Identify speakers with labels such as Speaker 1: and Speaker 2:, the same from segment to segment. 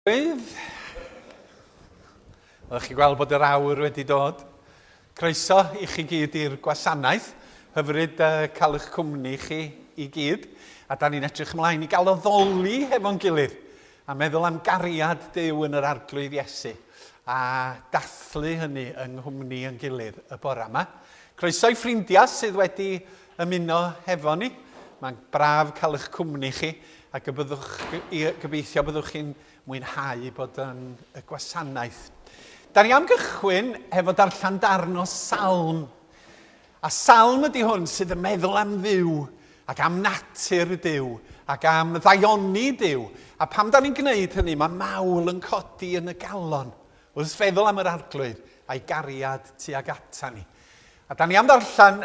Speaker 1: Daith. Oeddech chi gweld bod yr awr wedi dod. Croeso i chi gyd i'r gwasanaeth. Hyfryd cael eich cwmni chi i gyd. A da ni'n edrych ymlaen i gael o ddoli hefo'n gilydd. A meddwl am gariad Duw yn yr arglwydd Iesu. A dathlu hynny yng nghwmni yn gilydd y bore yma. Croeso i ffrindiau sydd wedi ymuno hefo ni. Mae'n braf cael eich cwmni chi. A gobeithio byddwch chi'n mwynhau bod yn y gwasanaeth. Da ni am gychwyn hefo darllen darn o salm. A salm ydy hwn sydd yn meddwl am Dduw, ac am natur Duw, ac am ddaioni Duw. A pam da ni'n gwneud hynny, mae mawl yn codi yn y galon. Wrth feddwl am yr arglwydd a'i gariad tuag ata ni. A da ni am darllen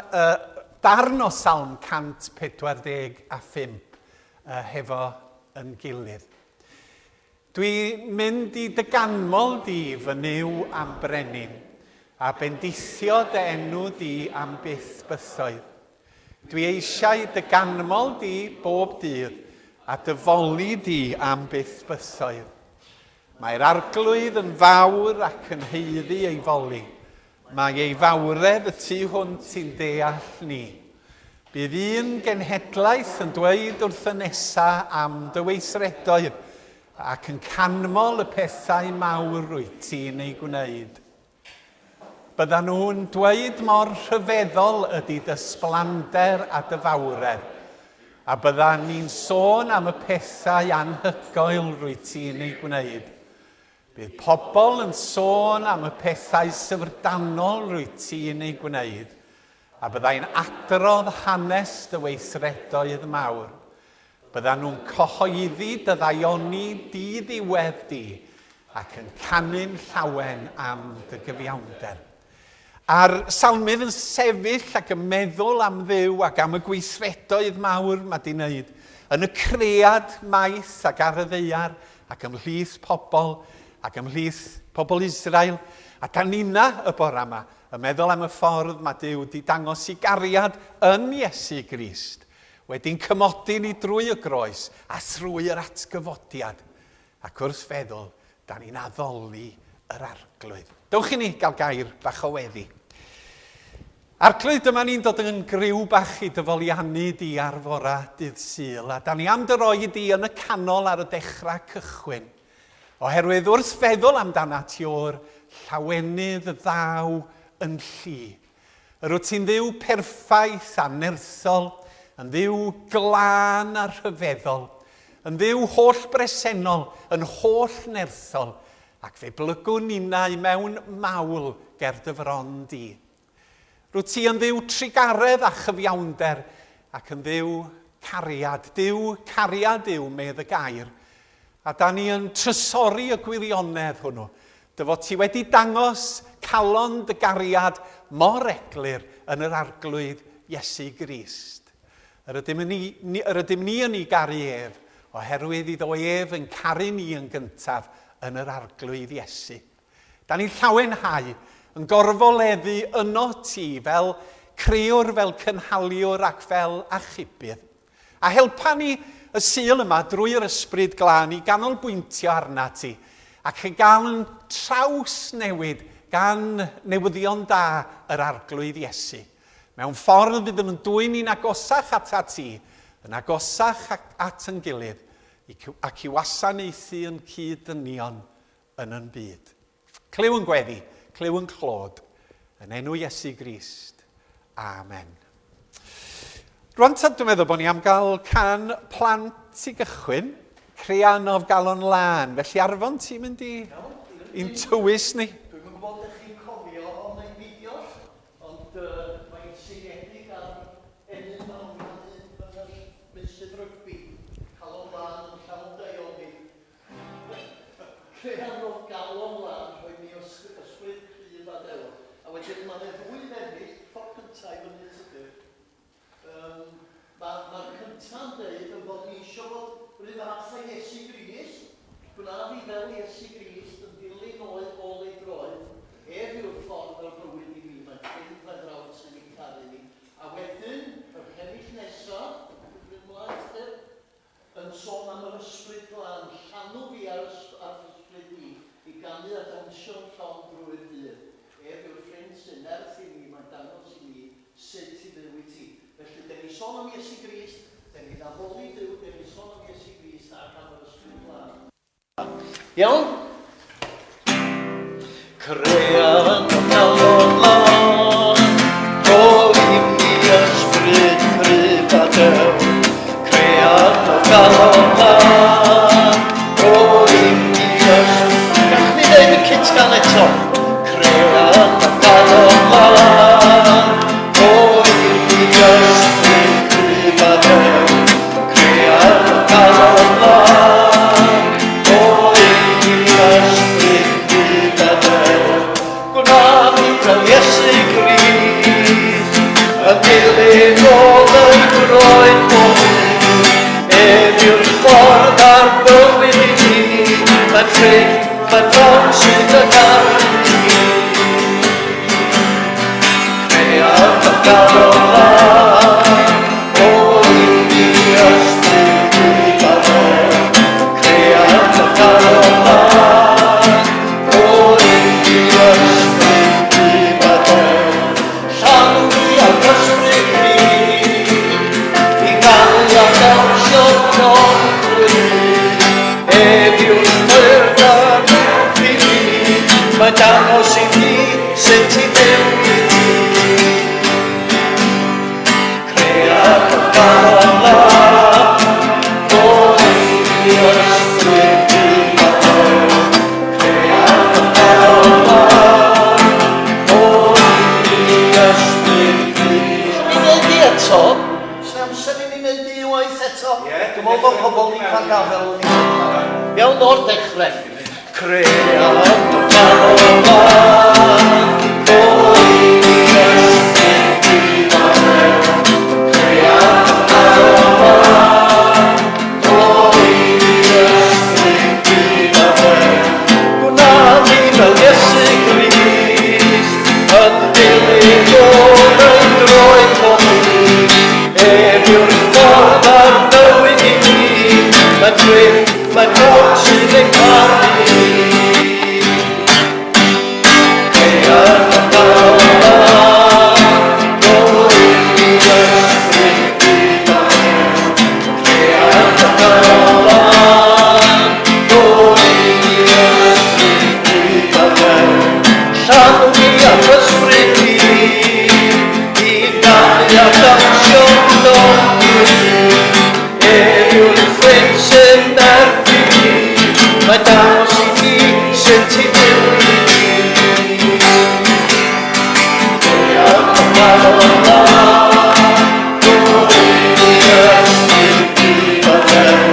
Speaker 1: darn o salm 145 hefo yn gilydd. Dwi'n mynd i dy ganmol di fy niw am brenin, a bendithio dy enw di am byth bythoedd. Dwi eisiau dy ganmol di bob dydd, a dyfoli di am byth bythoedd. Mae'r arglwydd yn fawr ac yn heiddi ei foli. Mae ei fawredd y tu hwnt sy'n deall ni. Bydd un genhedlaeth yn dweud wrth y nesa am dy weithredoedd, ac yn canmol y pethau mawr wyt ti'n ei gwneud. Byddan nhw'n dweud mor rhyfeddol ydy dy sblander a dy fawredd, a byddan ni'n sôn am y pethau anhygoel wyt ti'n ei gwneud. Bydd pobl yn sôn am y pethau syfrdanol wyt ti'n ei gwneud, a byddai'n adrodd hanes dy weithredoedd mawr. Byddan nhw'n cyhoeddi dy ddaioni di-ddiwedd di, ac yn canu'n llawen am dy gyfiawnder. A'r salmydd yn sefyll ac yn meddwl am Dduw ac am y gweithredoedd mawr mae di wneud yn y cread maith ac ar y ddeiar ac ymhlith pobl ac ymhlith pobl Israel. A da nina y bore yma yn meddwl am y ffordd mae Duw di dangos i gariad yn Iesu Grist, wedi'n cymodi ni drwy y groes a thrwy yr atgyfodiad. Ac wrth feddwl, da ni'n addoli yr arglwydd. Dewch i ni gael gair bach o weddi. Arglwydd, dyma ni'n dod yn griw bach i dyfoliannu di ar fora dydd Sul. A da ni am dy roi di yn y canol ar y dechrau cychwyn. Oherwydd wrth feddwl amdana ti o'r llawenydd ddaw yn llu. Rwyt ti'n Dduw perffaith a nerthol, yn Dduw glân a rhyfeddol, yn Dduw holl bresennol, yn holl nerthol, ac fe blygwn ninnau mewn mawl ger dy fron di. Rwyt ti yn Dduw trigaredd a chyfiawnder, ac yn Dduw cariad. Duw cariad yw medd y gair. A da ni yn trysori y gwirionedd hwnnw. Dy fod ti wedi dangos calon dy gariad mor eglur yn yr arglwydd Iesu Grist. Yr ydym ni yn ei garu ef, oherwydd iddo ef yn caru ni yn gyntaf yn yr arglwydd Iesu. Da ni'n llawenhau yn gorfoleddu yno ti fel crewr, fel cynhaliwr ac fel achubydd. A helpa ni y Sul yma drwy'r ysbryd glân i ganolbwyntio arna ti, ac yn gael yn traws newid gan newyddion da yr arglwydd Iesu. Mewn ffordd fydd yn dwy'n ni'n agosach ata ti, yn agosach at yn gilydd, ac i wasanaethu yn cyd-dynion yn yn byd. Cliw yn gweddi, cliw yn clod, yn enw Iesu Grist. Amen. Rwan ta dwi'n meddwl bod ni am gael can plant i gychwyn, Creanof galon lan. Felly Arfon, ti'n mynd i'n tywys ni?
Speaker 2: Dwi'n gwybod ydych chi'n cofio o'n ein fideos, ond mae'n syniedig ar enyn mewn yn mysydd rygbi, calon lan yn llawn daioni. Creanof galon lan, rhoi ni ysbryd cryf a dew. A wedyn mae'n ddwy ddefnydd, ffordd cyntaf i fyny tydydd. Mae'r cyntaf yn dweud yn bod ni eisiau bod rhyw fath o Iesu Grist, gwna fi fel Iesu Grist yn dilyn ôl ei droed, yw'r ffordd o'r bywyd i fi, mae'n ffrind fe drawd sy'n ei caru ni. A wedyn, yr hennill nesaf, yn sôn am yr ysbryd glân, llanw fi ar Iawn? Crean o galon lan, roi mi ysbryd cryf a dew. Crean o galon lan, roi mi ysbryd... Gallwn ni ddeud y cyt gan eto. Crean o galon lan, roi mi ysbryd cryf a dew. Crean o galon lan, roi mi ysbryd cryf a dew. Gwna mi fel Iesu Grist, y dilyn ôl ei groen bwyd, ef yw'r ffordd ar bywyd i ni, mae'n ffrind, mae'n bron sydd y gari ni. Crean o galon lan, o i mi ysbryd cryf a dew. Crean o galon lan, o i mi ysbryd cryf a dew. Llanw mi ag ysbryd Grist, i gael a dawnsio llofryd, ef yw'r ffyrdd ar nôl i ni, mae dangos i ni sut i mewn i ni. Crean o galon lan, o i mi ysbryd cryf a dew. Crean o galon lan, o i mi ysbryd cryf a dew. Ni'n neud i eto? Sy'n amser i ni'n neud i waith eto?
Speaker 1: Ie,
Speaker 2: Dwi'n meddwl bod pobl yn cael gafel yn ei. Iawn o'r dechrau. Crean o galon lan, o i mi ysbryd cryf a dew. Crean o galon lan, o i mi ysbryd cryf a dew. Gwna mi fel Iesu Grist, yn dilyn ôl ei groen bwyd, ef yw'r ffordd ar bywyd i ni, mae'n ffrind, mae'n bron sydd ein caru ni. Crean o galon lan, o i mi ysbryd cryf a dew. Crean o galon lan, o i mi ysbryd cryf a dew. Llanw mi ag ysbryd Grist, i gael a dawnsio llofryd, ef yw'r ffrind sy'n erbyn ni, mae dangos i ni sut i mewn i ni. Crean o galon lan, o i mi ysbryd cryf a dew.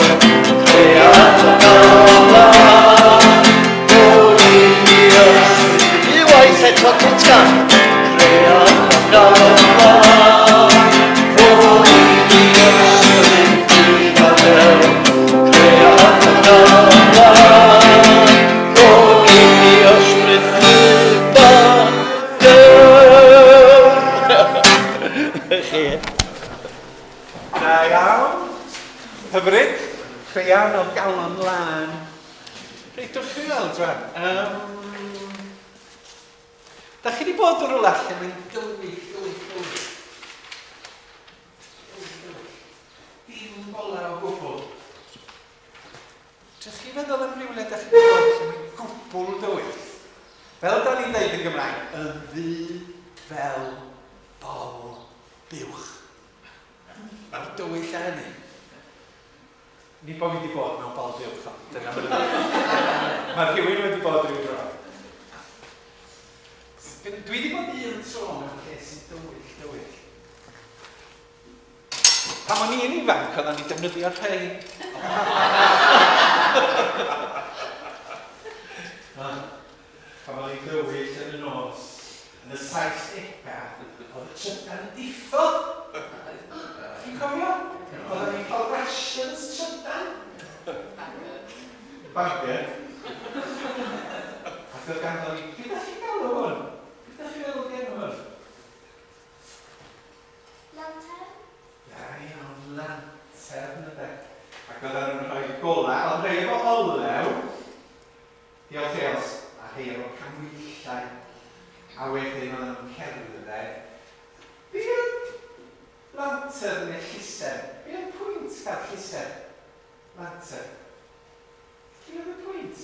Speaker 2: Crean o galon lan, o i mi ysbryd... I waith eto cyntaf. Crean o galon lan, o i mi ysbryd cryf a dew. Crean o galon lan, o i mi ysbryd cryf a dew.
Speaker 1: Da iawn. Hyfryd. Crean o galon lan. Reit, wrth chi weld rwan. Da chi wedi bod yn rhywle lle mae'n dywyll. Dim gola o gwbl. Dych chi feddwl am rhywle da chi wedi bod lle mae'n gwbl dywyll? Fel da ni'n dweud yn Gymraeg, y ddu fel bol buwch. Mae'r dywyll a hynny. Ni bod fi wedi bod mewn bol buwch, dyna Mae rhywun wedi bod rhyw dro. Dwi wedi bod un tro mewn lle sy'n dywyll. Pan o'n i'n ifanc, oedden ni defnyddio'r rhai. Pan o'n i'n dywyll yn y nos, yn y 70au, oedd y trydan yn diffodd. Chi'n cofio? Oedden ni'n cael rations trydan. Bagger. Ac oedd ganddo ni, beth ydych chi'n galw hwn? Beth ydych chi'n galw gen hwn?
Speaker 3: Lantern?
Speaker 1: Da iawn, lantern yde. Ac oedden nhw'n rhoi gola, oedd rhai efo olew, diolch, a rhai efo camwyllau, a wedyn oedden nhw'n cerdded. Beth yw'r lantern neu llusern? Beth yw'r pwynt cael llusern? Lantern. Beth yw'r pwynt?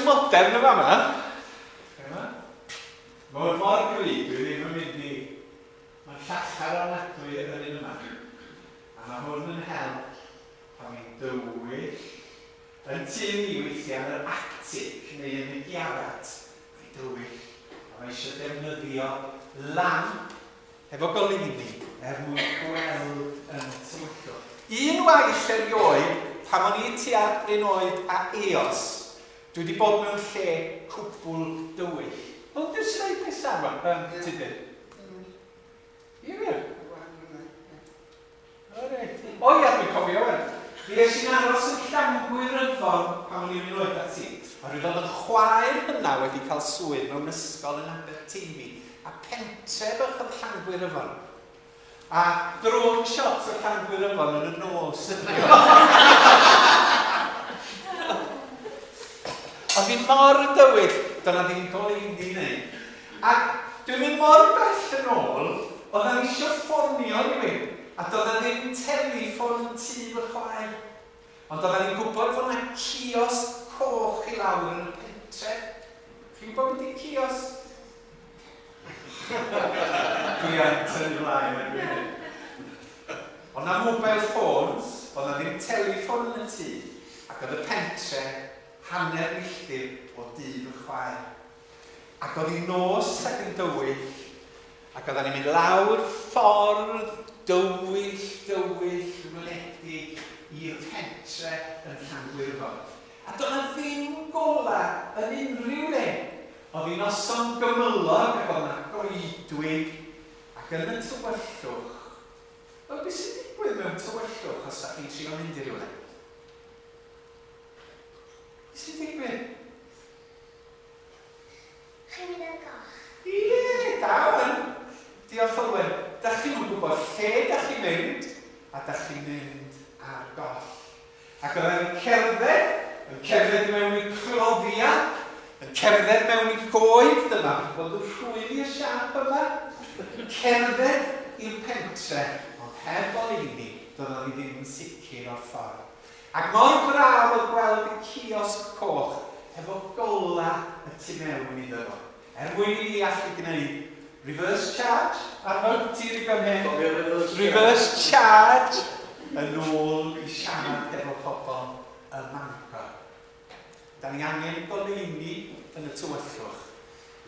Speaker 1: modern y fama. Mae mor gryf, dwi ddim yn mynd i... Mae'n llachar ofnadwy yr un yma. A mae hwn yn help pan mi'n dywyll. Yn tu ni weithiau yn yr atig neu yn y giarat. Mae'n dywyll. A mae eisiau defnyddio lamp efo goleuni mwyn gweld yn tywyllwch. Un waith erioed, pan o'n i tua 1 oed a eos, dwi wedi bod mewn lle cwbl dywyll. Wel, dwi'n siarad nesaf yma, tydydd? Ie, wir? O, ia, dwi'n cofio wan. Fi eisiau aros yn Llanfwyrfon pan o'n i'n oed ati. A rwy'n dod yn chwaer hynna wedi cael swydd mewn ysgol yn Aberteifi. A pentre bych yn Llanfwyrfon. A drone shot o Llanfwyrfon yn y nos yn Oedd hi'n mor dywyll, dyna ddim goleuni wneud. Ac dwi'n mynd mor bell yn ôl, oedd yn eisiau ffonio rhywun, a doedd e ddim teleffon yn tŷ fy chwaer. Ond oedd e'n gwybod fod yna cios coch i lawr yn y pentre. Chi'n gwybod beth i cios? Dwi yn tynnu mlaen yn gwneud. Oedd yna mobile phones, oedd yna ddim teleffon yn y tŷ, ac oedd y pentre hanner milltir o dydd y chwaer. Ac oedd hi nos ac yn dywyll, ac oedd ni'n mynd lawr ffordd dywyll, wledig i'r pentre yn Llanfwyrfon. A doedd yna ddim gola yn unrhyw le. Oedd hi'n noson gymylog ac oedd yna goedwig ac yn y tywyllwch. Wel, beth sy'n digwydd mewn tywyllwch os da chi'n trio mynd i rywle? Sy'n digwydd?
Speaker 3: Chi'n mynd yn goch.
Speaker 1: Ie, da wan. Diolch Olwen. Da chi'n gwybod lle da chi'n mynd, a da chi'n mynd ar goll. Ac oedd e'n cerdded mewn i cloddia, yn cerdded mewn i goed, dyma, bod y rhwydd i'r siap yma, cerdded i'r pentre, ond heb goleuni, doedd ni ddim yn sicr o'r ffordd. Ac mor braf oedd gweld y ciosg coch efo gola y tu mewn iddo fo. Mwyn i ni allu gwneud reverse charge ar hwn, ti'n rigon hyn? Reverse charge yn ôl i siarad efo pobl y Mangor. Da ni angen goleuni yn y tywyllwch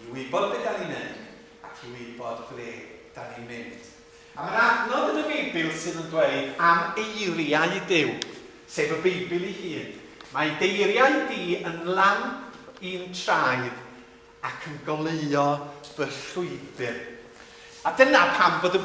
Speaker 1: i wybod beth da ni'n neud ac i wybod ble da ni'n mynd. A mae'n adnod yn y Beibl sydd yn dweud am eiriau Duw, sef y Beibl ei hun. Mae deiriau di yn lamp i'n traed ac yn goleuo fy llwybr. A dyna pam bod y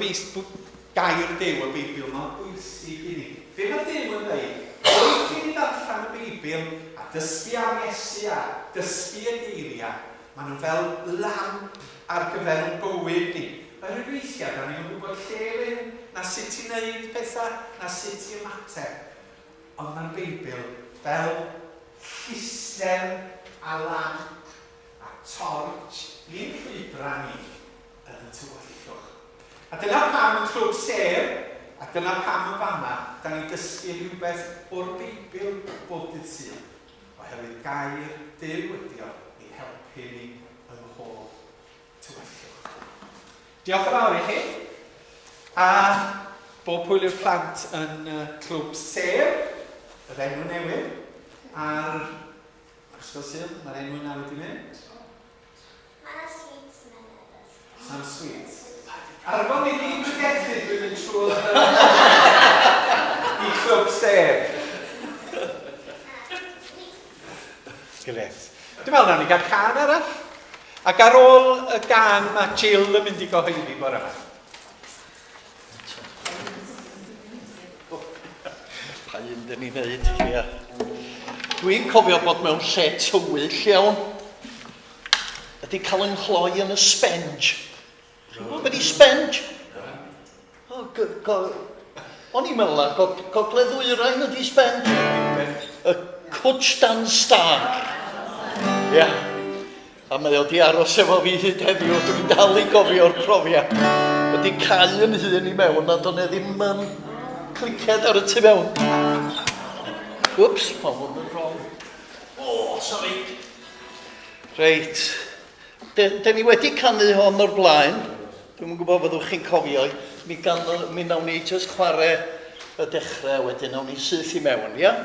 Speaker 1: gair Duw y Beibl mor bwysig i ni. Be mae Duw yn dweud? Wrth i ni ddarllen y Beibl a dysgu am Iesu a dysgu y geiriau, maen nhw fel lamp ar gyfer yn bywyd ni. Mae rhyw weithiau, da ni'n gwybod lle fynd, na sut i'n neud pethau, na sut i'n ymateb. Ond mae'r Beibl fel llusern a lamp a torch i'n llwybra ni yn y tywyllwch. A dyna pam yn clwb sef, a dyna pam yn fama, da ni'n dysgu rhywbeth o'r Beibl bob dydd Sul. Oherwydd gair Duw ydi o i helpu ni yn mhob tywyllwch. Diolch yn fawr i chi. A bob hwyl i'r plant yn clwb sef, yr enw newydd, a'r ysgol Sul, mae'r enw yna wedi mynd.
Speaker 3: Mae'n sweets mewn.
Speaker 1: Some sweets. Arfon ni ddim pregethu dwi'n mynd trwy'r i clwb sef. Gret. Dwi'n meddwl na ni gael can arall. Ac ar ôl y gan mae Jill yn mynd i gyhoeddi bore yma.
Speaker 2: Pa un dyn ni'n neud, ia. Dwi'n cofio bod mewn lle tywyll iawn. Ydy cael yng nghloi yn y sponge. Ti'n gwybod beth i sponge? O'n i'n meddwl na, gogledd ddwyrain ydy sponge. Y Cwtsdan Star. Ia. A mae o di aros efo fi hyd heddiw, dwi'n dal i gofio'r profiad. Ydy cau yn hun i mewn, a do'n e ddim cliciad ar y tu mewn. Whoops, ma hwn yn wrong. O, sorry. Reit. Da ni wedi canu hon o'r blaen. Dwi'n gwybod fyddwch chi'n cofio. Mi nawn ni just chwarae y dechrau, wedyn nawn ni syth I mewn, ia?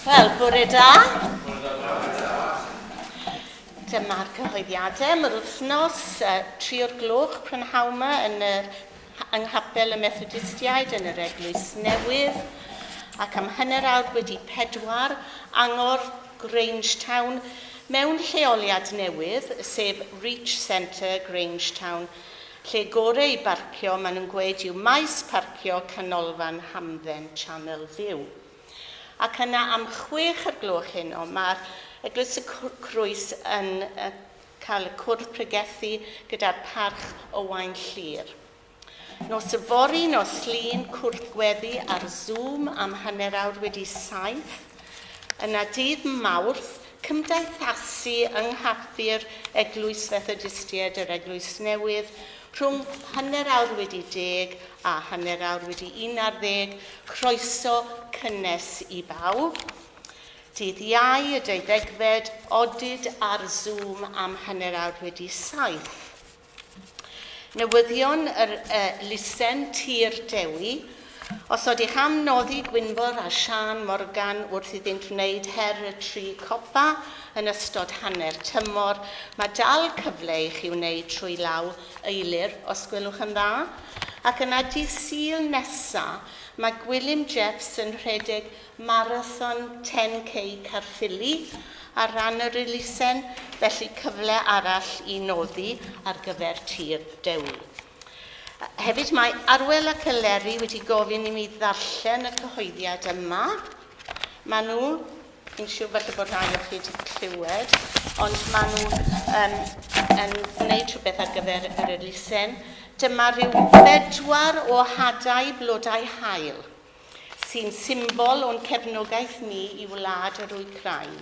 Speaker 4: Wel, bore da. Dyma'r cyhoeddiadau. Mae'r wythnos 3:00 prynhawn yma yn yng Nghapel y Methodistiaid yn yr Eglwys Newydd, ac am hanner awr wedi 4 Angor Grangetown mewn lleoliad newydd, sef Reach Centre Grangetown, lle gorau I barcio maen nhw'n gweud yw maes parcio canolfan hamdden Channel View. Ac yna am 6:00 heno, mae'r Eglwys y Crwys yn cael y cwrdd pregethu gyda'r parch Owain Llyr. Nos yfori, nos Llun, cwrdd gweddi ar Zoom am hanner awr wedi 7. Yna dydd Mawrth, cymdeithasu yng nghaffir Eglwys Methodistiaid yr Eglwys Newydd rhwng hanner awr wedi 10 a hanner awr wedi 11, croeso cynnes I bawb. Dydd Iau y 12fed, odyd ar Zoom am hanner awr wedi 7. Newyddion yr lusen tir Dewi. Os ydych am noddi Gwynfor a Sian Morgan wrth iddynt wneud her y 3 copa yn ystod hanner tymor, mae dal cyfle I chi wneud trwy law eilir, os gwelwch yn dda. Ac yna dydd Sul nesa, mae Gwilym Jeffs yn rhedeg marathon 10K Caerffili ar ran yr elusen, felly cyfle arall I noddi ar gyfer tir Dewi. Hefyd mae Arwel ac Eleri wedi gofyn I mi ddarllen y cyhoeddiad yma. Maen nhw, fi'n siŵr falle bod rhai o chi wedi clywed, ond maen nhw yn gwneud rhywbeth ar gyfer yr elusen. Dyma rhyw 4 o hadau blodau haul, sy'n symbol o'n cefnogaeth ni i wlad yr Wcrain.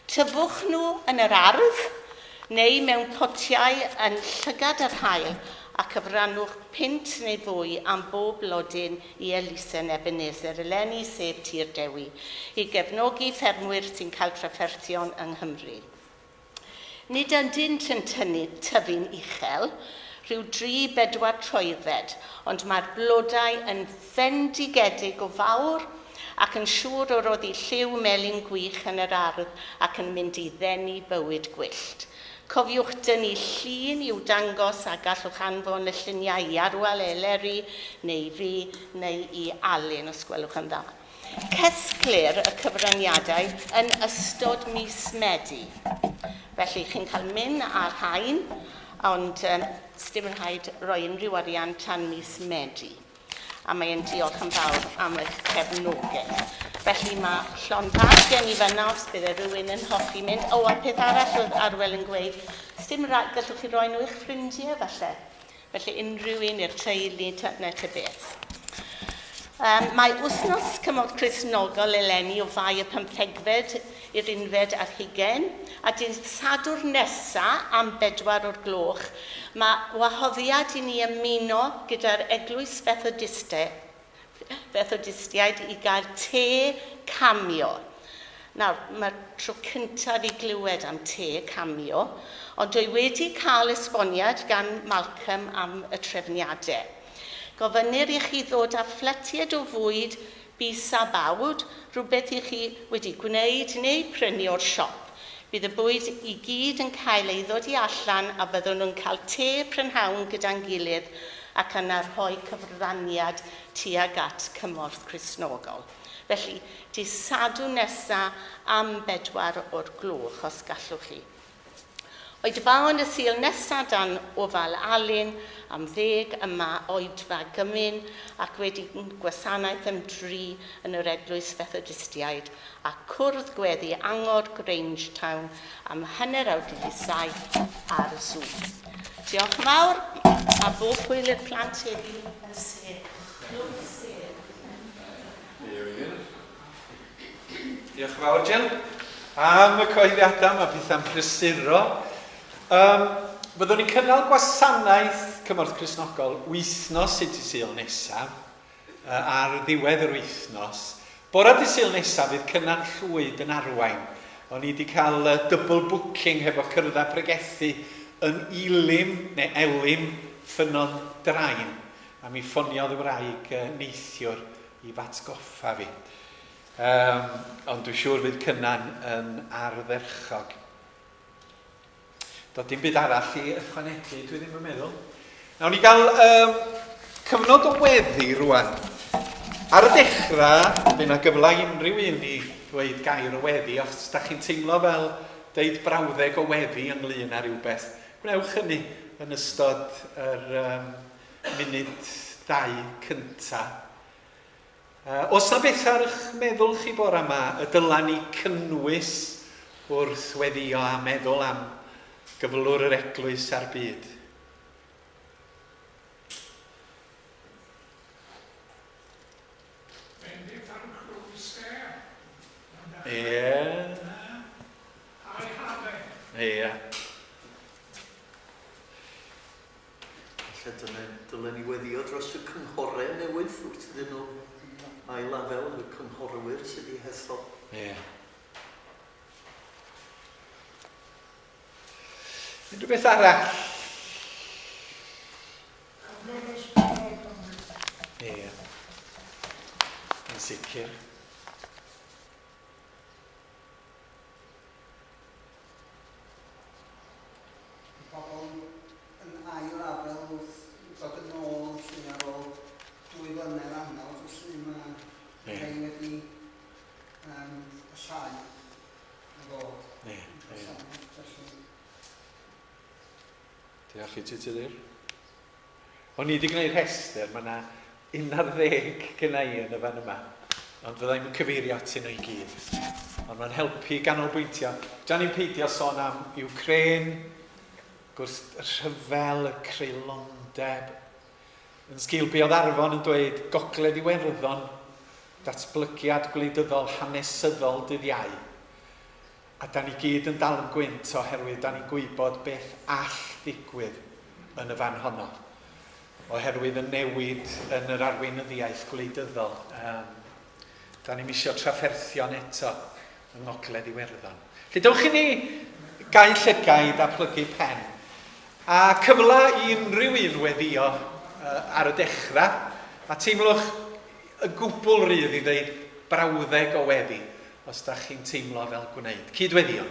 Speaker 4: Tyfwch nhw yn yr ardd, neu mewn potiau yn llygad yr haul, a cyfrannwch 5 neu fwy am bob blodyn i elusen Ebeneser, eleni sef Tir Dewi, i gefnogi ffermwyr sy'n cael trafferthion yng Nghymru. Nid ydynt yn tyfu'n uchel, rhyw 3-4 troedfed, ond mae'r blodau yn fendigedig o fawr ac yn siŵr o roddi lliw melyn gwych yn yr ardd ac yn mynd i ddenu bywyd gwyllt. Cofiwch dynnu llun i'w dangos a gallwch anfon y lluniau i Arwel Eleri, neu fi, neu i Alun, os gwelwch yn dda. Cesglir y cyfraniadau yn ystod mis Medi. Felly chi'n cael mynd ar hain, ond dim rhaid rhoi unrhyw arian tan mis Medi. A mae'n diolch yn fawr am eich cefnogaeth. Felly mae llon bach gen i fyna os bydde rhywun yn hoffi mynd. O, a peth arall oedd Arwel yn gweud, dim rhaid gallwch chi roi nhw i'ch ffrindiau falle. Felly unrhyw un i'r teulu neu ty beth. Mae wythnos cymorth Cristnogol eleni o fai y 15fed i'r 11 ar 20, a dydd Sadwrn nesaf am 4 o'r gloch, mae wahoddiad i ni ymuno gyda'r Eglwys Fethodistiaid i gael te camio. Nawr, mae'r tro cyntaf i glywed am te camio, ond dwi wedi cael esboniad gan Malcolm am y trefniadau. Gofynir i chi ddod â ffletiad o fwyd bys a bawd, rhywbeth i chi wedi gwneud neu prynu o'r siop. Bydd y bwyd i gyd yn cael ei ddod i allan a byddwn nhw'n cael te prynhawn gyda'n gilydd ac yna rhoi cyfraniad tuag at cymorth Cristnogol. Felly, dydd Sadwrn nesaf am 4 o'r gloch os gallwch chi. Oedfa'n y Sul nesaf dan Ofal Alun am 10 yma Oedfa Gymyn ac wedi gwasanaeth am 3 yn yr Eglwys Fethodistiaid a cwrdd gweddi Angor Grangetown am 7:30 ar y Zoom. Diolch yn fawr a bob hwyl i'r plant heddi yn sef.
Speaker 1: Diolch yn fawr, Jill. Am y coeddiadau, mae beth am prysuro. Byddwn ni'n cynnal gwasanaeth cymorth Cristnogol wythnos y dydd Sul nesaf ar ddiwedd yr wythnos. Bore dydd Sul nesaf fydd cynnan llwyd yn Arwain. O'n i wedi cael double booking hefo cyrraedd a pregethu yn Ilim neu Elim Ffynon Draen. A mi ffoniodd y wraig neithiwr i fatgoffa fi. Ond dwi'n siŵr fydd cynnan yn ardderchog. Doedd dim byd arall i ychwanegu, dwi ddim yn meddwl. Nawn ni gael cyfnod o weddi rwan. Ar y dechrau, bydd yna gyfle i unrhyw un i ddweud gair o weddi, os da chi'n teimlo fel deud brawddeg o weddi ynglyn â rhywbeth, gwnewch hynny yn ystod yr munud 2 cynta. Os na beth ar eich meddwl chi bore yma, y dylan ni cynnwys wrth weddio a meddwl am gyflwr yr eglwys a'r byd. Ie. Ie.
Speaker 2: Dylen ni weddio dros y cynghorau newydd wrth iddyn nhw ail-lafel y cynghorwyr sydd wedi hethol.
Speaker 1: Ie. Unrhyw beth arall? Ie. Yn sicr.
Speaker 5: Pobl yn ail-lafel wrth dod yn ôl sy'n ar ôl 2 flynedd aml, felly mae rhai wedi asiau yn ddod.
Speaker 1: Diolch i ti, Tudur. O'n i wedi gwneud rhestr, mae yna 11 gyna i yn y fan yma. Ond fyddai'n cyfeirio atyn nhw i gyd. Ond mae'n helpu ganolbwyntio. Dian ni'n peidio sôn am Ukraine, gwrs y rhyfel, y creulondeb. Yn sgil be oedd Arfon yn dweud, Gogledd Iwerddon, datblygiad gwleidyddol hanesyddol dydd Iau. A da ni gyd yn dal yn gwynt oherwydd da ni'n gwybod beth all ddigwydd yn y fan honno. Oherwydd y newid yn yr arweinyddiaeth gwleidyddol. Da ni'n misio trafferthion eto yng Ngogledd Iwerddon. Felly dewch i ni gael llygaid a plygu pen. A cyfle i unrhyw un weddio ar y dechrau, a teimlwch y gwbl rydd i ddeud brawddeg o weddi, os da chi'n teimlo fel gwneud. Cydweddio.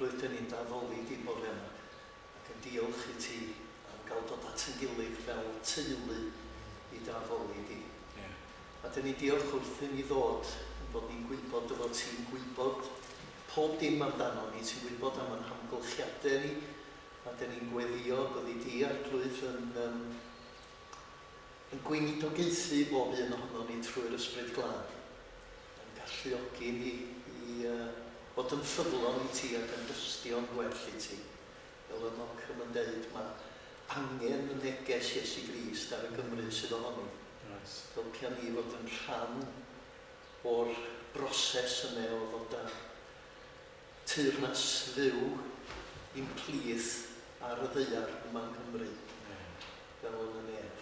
Speaker 2: Blwyddyn ni'n daddoli di bod yma ac yn diolch i ti am gael dod at yn gilydd fel teulu i daddoli di. A dyn ni diolch wrth i ni ddod yn bod ni'n gwybod dy fod ti'n gwybod pob dim amdano ni, ti'n gwybod am yn hamgylchiadau ni, a dyn ni'n gweddio bod i di arglwydd yn gweinidogaethu bob un ohono ni trwy'r ysbryd glân, yn galluogi ni i bod yn ffyddlon i ti ac yn dystio'n gwell i ti. Fel y Malcolm yn dweud, mae angen y neges Iesu Grist ar y Gymru sydd ohono. Helpia ni fod yn rhan o'r broses yna o fod â teyrnas fyw i'n plith ar y ddaear yma yng Nghymru. Fel yn y nef.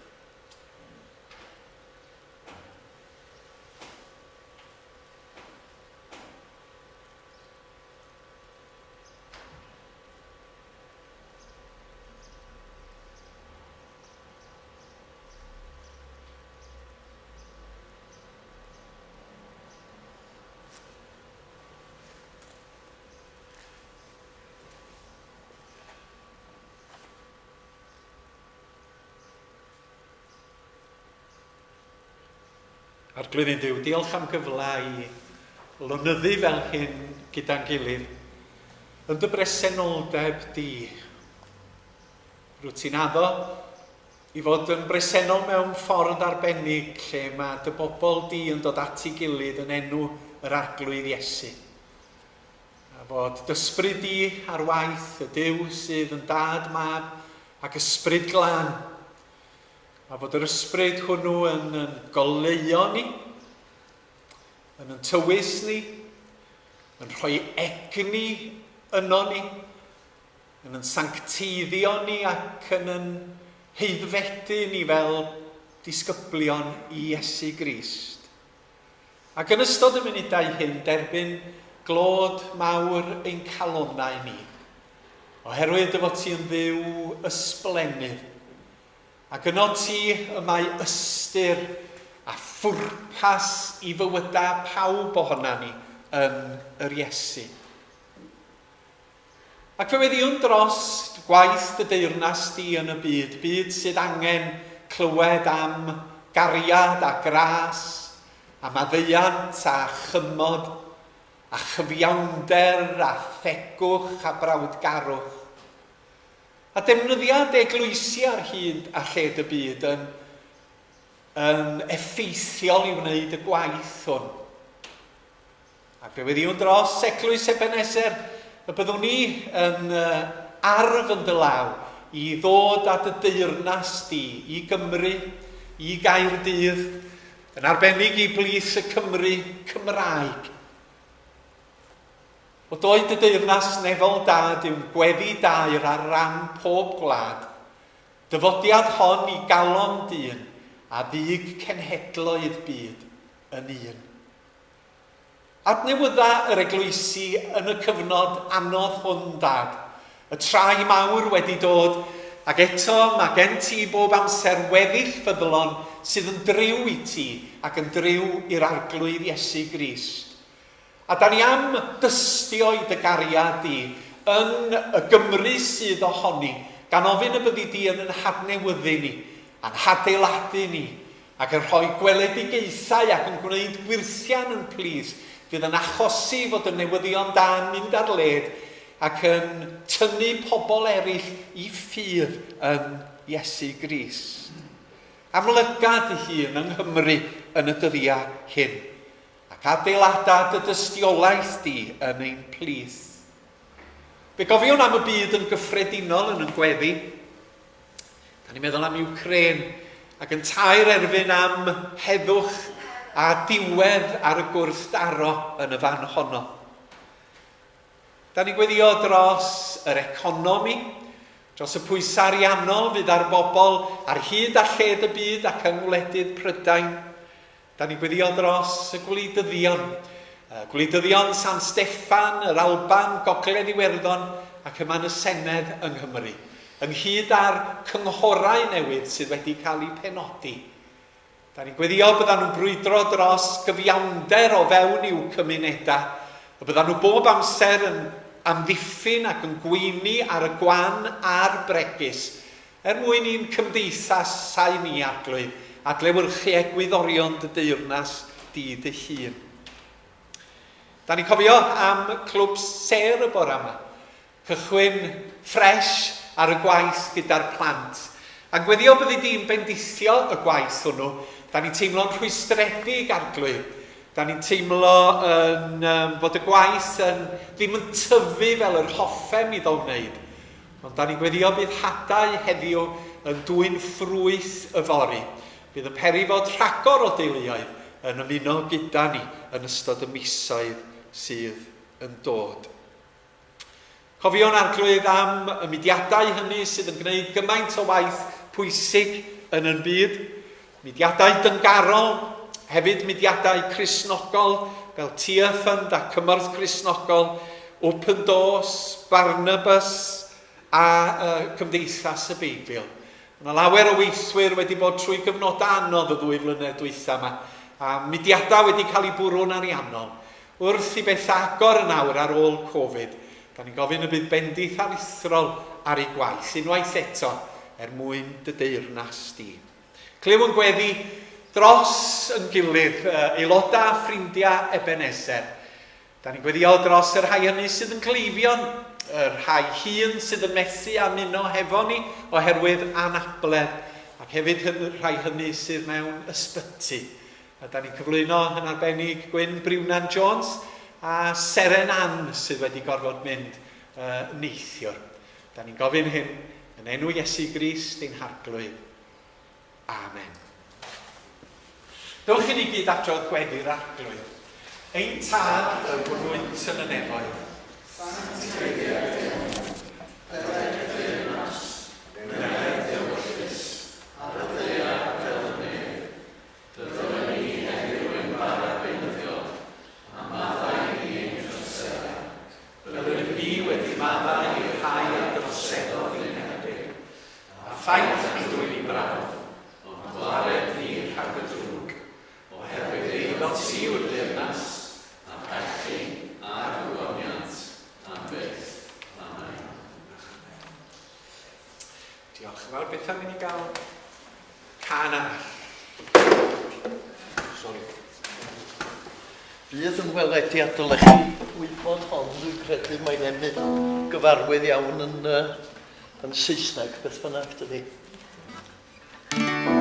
Speaker 1: Arglwydd i'n Duw, diolch am gyfle i lonyddu fel hyn gyda'n gilydd. Yn dy bresenoldeb di, rwyt ti'n addo i fod yn bresennol mewn ffordd arbennig lle mae dy bobl di yn dod at ei gilydd yn enw yr arglwydd Iesu. A fod dysbryd di ar waith y Duw sydd yn dad mab ac ysbryd glân. A fod yr ysbryd hwnnw yn goleuo ni, yn tywys ni, yn rhoi egni yno ni, yn sanctiddio ni ac yn heiddfedu ni fel disgyblion i Iesu Grist. Ac yn ystod y munudau hyn, derbyn glod mawr ein calonnau ni, oherwydd y fod ti'n dduw ysblennydd. Ac yno ti y mae ystyr a phwrpas i fywydau pawb ohona ni yn yr Iesu. Ac fe weddiwn dros gwaith dy deyrnas di yn y byd, byd sydd angen clywed am gariad a gras, a maddeuant a chymod, a chyfiawnder a thegwch a brawdgarwch. A defnyddiad eglwysi ar hyd a lled y byd yn effeithiol i wneud y gwaith hwn. Ac fe weddiwn dros eglwys Ebeneser, y byddwn ni yn arf yn dylaw i ddod at y deyrnas di i Gymru, i Gaerdydd, yn arbennig i blith y Cymru Cymraeg. O doed y deyrnas nefol dad yw'n gweddi dair ar ran pob gwlad, dyfodiad hon i galon dyn a ddig cenhedloedd byd yn un. Adnewydda yr eglwysi yn y cyfnod anodd hwn, dad, y trai mawr wedi dod, ac eto mae gen ti bob amser weddill ffyddlon sydd yn driw i ti ac yn driw i'r arglwydd Iesu Grist. A da ni am dystio i dy gariad di yn y Gymru sydd ohoni, gan ofyn y byddi di yn hadnewyddu ni, a'n hadeiladu ni, ac yn rhoi gweledigaethau ac yn gwneud gwirthian yn plith, fydd yn achosi fod y newyddion da'n mynd ar led ac yn tynnu pobl eraill i ffydd yn Iesu Grist. Amlygad ei hun yng Nghymru yn y dyddiau hyn, ac adeilada dy dystiolaeth di yn ein plith. Fe gofiwn am y byd yn gyffredinol yn gweddi. Da ni'n meddwl am Ukraine ac yn tair erfyn am heddwch a diwedd ar y gwrthdaro yn y fan honno. Da ni'n gweddio dros yr economi, dros y pwysau ariannol fydd ar bobl ar hyd a lled y byd ac yng ngwledydd Prydain. Da ni'n gweddio dros y gwleidyddion. Gwleidyddion San Steffan, yr Alban, Gogledd Iwerddon ac yma yn y Senedd yng Nghymru. Ynghyd â'r cynghorau newydd sydd wedi cael eu penodi. Da ni'n gweddio byddan nhw'n brwydro dros gyfiawnder o fewn i'w cymunedau, a byddan nhw bob amser yn amddiffyn ac yn gweini ar y gwan a'r bregus, mwyn i'n cymdeithasau ni arglwydd, adlewyrchu egwyddorion dy deyrnas di dy hun. Da ni'n cofio am clwb ser y bore yma, cychwyn ffres ar y gwaith gyda'r plant. A gweddio byddi di'n bendithio y gwaith hwnnw, da ni'n teimlo'n rhwystredig arglwydd. Da ni'n teimlo fod y gwaith ddim yn tyfu fel yr hoffem iddo wneud. Ond da ni'n gweddio bydd hadau heddiw yn dwyn ffrwyth y fori. Bydd y peri fod rhagor o deuluoedd yn ymuno gyda ni yn ystod y misoedd sydd yn dod. Cofio'n arglwydd am y mudiadau hynny sydd yn gwneud gymaint o waith pwysig yn y byd. Mudiadau dyngarol, hefyd mudiadau Cristnogol fel Tia Fund a Cymorth Cristnogol, Open Doors, Barnabas a Cymdeithas y Beibl. Mae lawer o weithwyr wedi bod trwy gyfnodau anodd y 2 flynedd dwytha yma, a mudiadau wedi cael eu bwrw'n ariannol. Wrth i beth agor yn awr ar ôl Covid, da ni'n gofyn y bydd bendith aruthrol ar ei gwaith, unwaith eto, mwyn dy deyrnas di. Clyw yn gweddi dros yn gilydd aelodau a ffrindiau Ebeneser. Da ni'n gweddio dros yr rhai hynny sydd yn cleifion, yr rhai hun sydd yn methu ymuno hefo ni oherwydd anabledd, ac hefyd rhai hynny sydd mewn ysbyty. A da ni'n cyflwyno yn arbennig Gwyn Briwnan Jones a Seren Ann sydd wedi gorfod mynd neithiwr. Da ni'n gofyn hyn yn enw Iesu Grist ein harglwydd. Amen. Dewch i ni gyd adrodd gweddi'r arglwydd. Ein tad y bwrwynt yn y nefoedd. Ffaith yn dwy'n i brawd, ond gwared ni rhag y drwg, oherwydd eiddo ti yw'r deyrnas, a perthyn a'r gwyddoniant am byth. Amen. Diolch yn fawr. Beth am i ni gael can arall? Sori.
Speaker 2: Bydd yn welediad dylech chi wybod hon, dwi'n credu mae'n enw gyfarwydd iawn yn Saesneg, beth bynnag dydi.
Speaker 6: Amen.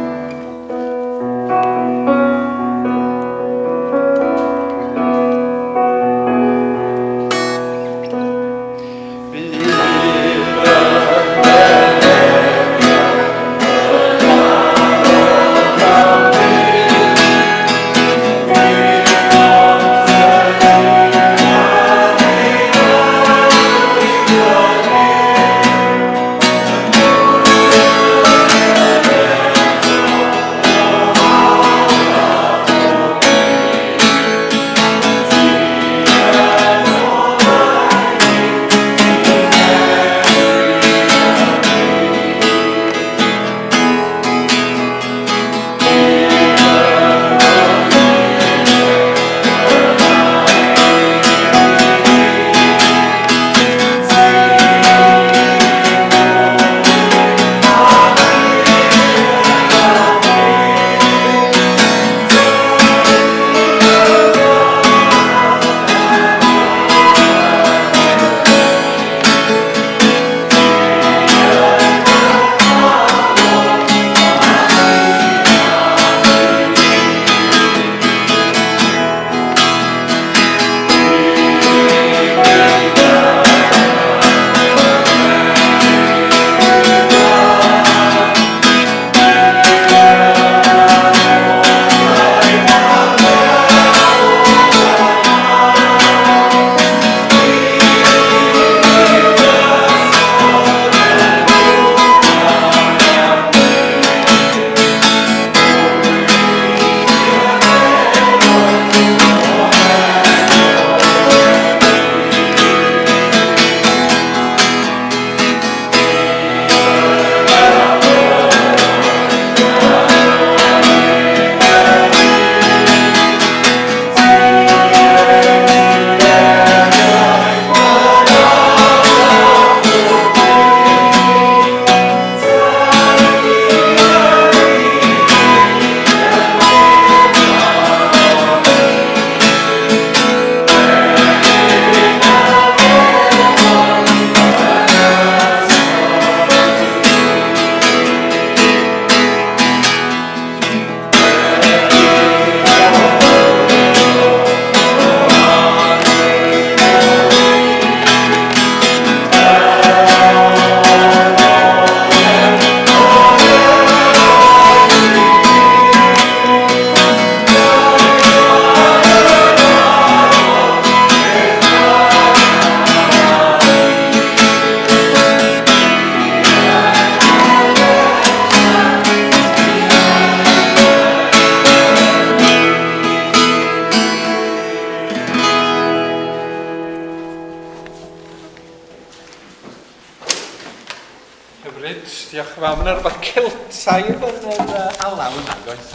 Speaker 1: Wel, mae'n rhywbeth Celtaidd yn yr alaw yna, goes.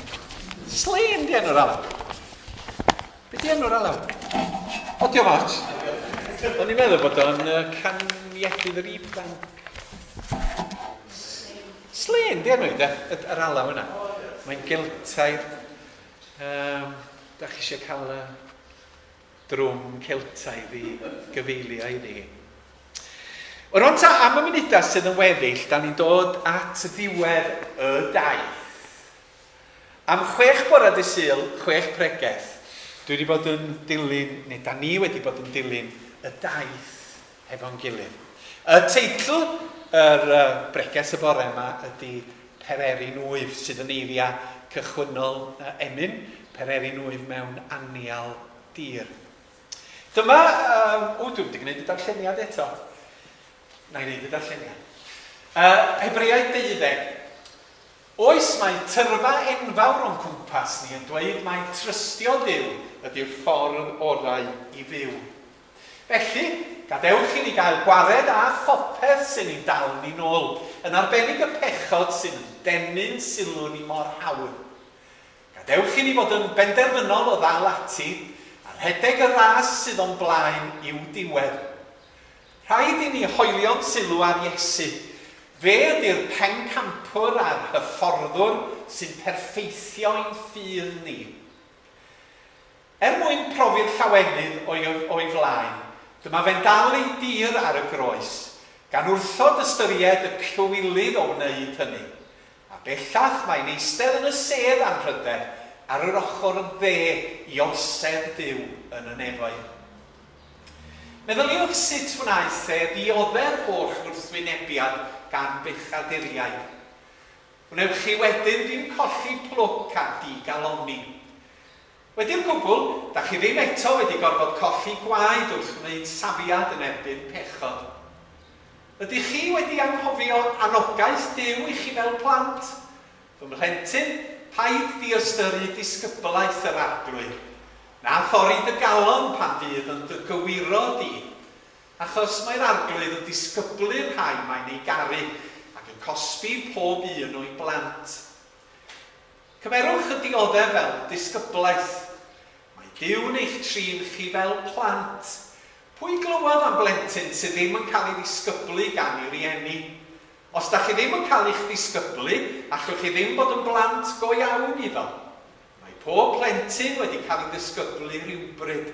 Speaker 1: Slên di enw'r alaw. Be di enw'r alaw? O, diolch ots. O'n i'n meddwl bod o'n caniegydd yr ifanc. Slên di enw i, yr alaw yna. Mae'n Celtaidd. Da chi eisiau cael drwm Celtaidd i gyfeilio i ni. Rwan ta, am y munudau sydd yn weddill, da ni'n dod at y diwedd y daith. Am 6 bore dy Sul, 6 pregeth, dwi wedi bod yn dilyn, neu da ni wedi bod yn dilyn, y daith efo'n gilydd. Y teitl yr breges y bore yma ydy Pererin Wyf, sydd yn eiriau cychwynnol emyn, Pererin Wyf mewn anial dir. Dyma, dwi'n wedi gwneud y darlleniad eto. Na i wneud y darlleniad. Hebreau 12. Oes mae tyrfa enfawr o'n cwmpas ni yn dweud mae trystio Duw ydy'r ffordd orau i fyw. Felly, gadewch i ni gael gwared a phopeth sy'n ei dal ni nôl, yn arbennig y pechod sy'n denu'n sylw ni mor hawdd. Gadewch i ni fod yn benderfynol o ddal ati, a rhedeg y ras sydd o'n blaen i'w diwedd. Rhaid i ni hoelio'n sylw ar Iesu. Fe ydy'r pencampwr a'r hyfforddwr sy'n perffeithio ein ffydd ni. Mwyn profi'r llawenydd o'i flaen, dyma fe'n dal ei dir ar y groes, gan wrthod ystyried y cywilydd o wneud hynny. A bellach mae'n eistedd yn y sedd anrhydedd ar yr ochr dde i osedd Duw yn y nefoedd. Meddyliwch sut wnaeth ddioddau'r holl wrthwynebiad gan bechaduriaid. Wnewch chi wedyn ddim colli plwc a digaloni. Wedi'r gwbl, da chi ddim eto wedi gorfod colli gwaed wrth wneud safiad yn erbyn pechod. Ydych chi wedi anghofio anogaeth Duw i chi fel plant? Fy mhlentyn, paid di-ystyru disgyblaeth yr arglwydd. Na thorri dy galon pan fydd yn dy gywiro di, achos mae'r arglwydd yn disgyblu'r rhai mae'n ei garu ac yn cosbi pob un o'i blant. Cymerwch y dioddau fel disgyblaeth. Mae Duw'n eich trin chi fel plant. Pwy glywodd am blentyn sydd ddim yn cael ei ddisgyblu gan ei rieni? Os da chi ddim yn cael eich ddisgyblu, allwch chi ddim bod yn blant go iawn iddo. Pob plentyn wedi cael ei ddisgyblu rhywbryd.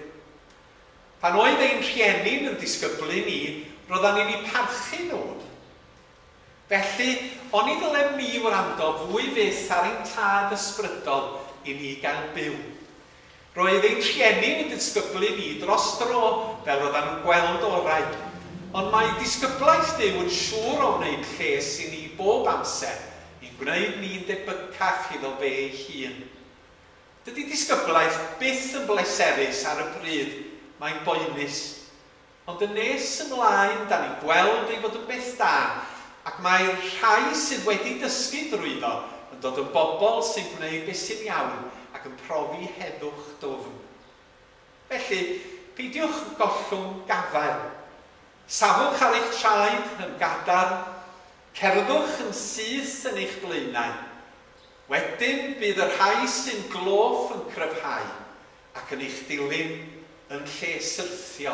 Speaker 1: Pan oedd ein rhieni'n yn disgyblu ni, roeddan ni'n ei parchu nhw. Felly, o'n i ddylem ni wrando fwy fyth ar ein tad ysbrydol i ni gael byw. Roedd ein rhieni'n ei disgyblu ni dros dro fel roeddan nhw'n gweld orau. Ond mae disgyblaeth Duw yn siŵr o wneud lles i ni bob amser i'n gwneud ni'n debycach iddo fe ei hun. Dydy disgyblaeth byth yn bleserus ar y pryd, mae'n boenus. Ond yn nes ymlaen, da ni'n gweld ei fod yn beth da, ac mae'r rhai sydd wedi dysgu drwyddo yn dod yn bobl sy'n gwneud beth sy'n iawn ac yn profi heddwch dwfn. Felly, peidiwch gollwng gafael. Safwch ar eich traed yn gadar, cerddwch yn syth yn eich blaenau. Wedyn bydd yr rhai sy'n gloff yn cryfhau ac yn eich dilyn yn lle syrthio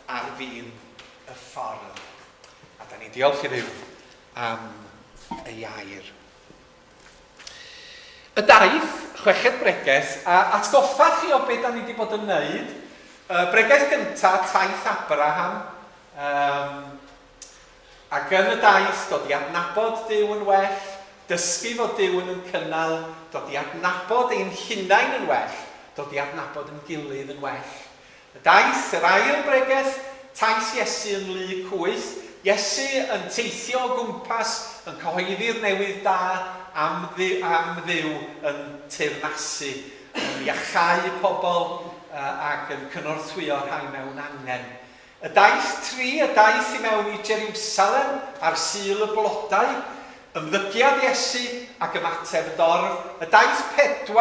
Speaker 1: ar fin y ffordd. A da ni diolch i Dduw am ei air. Y daith, chweched bregeth, a atgoffa chi o beth da ni wedi bod yn wneud. Bregeth gyntaf, taith Abraham, ac yn y daith dod i adnabod Duw yn well, dysgu fod Duw yn cynnal, dod i adnabod ein hunain yn well, dod i adnabod yn gilydd yn well. Y daith, yr ail bregeth, taith Iesu yn Lug 8, Iesu yn teithio o gwmpas, yn cyhoeddi'r newydd da am Dduw yn teyrnasu, yn iachau pobl ac yn cynorthwyo rhai mewn angen. Y daith 3, y daith i mewn i Jerusalem ar Sul y Blodau, ymddygiad Iesu ac ymateb dorf. Y daith 4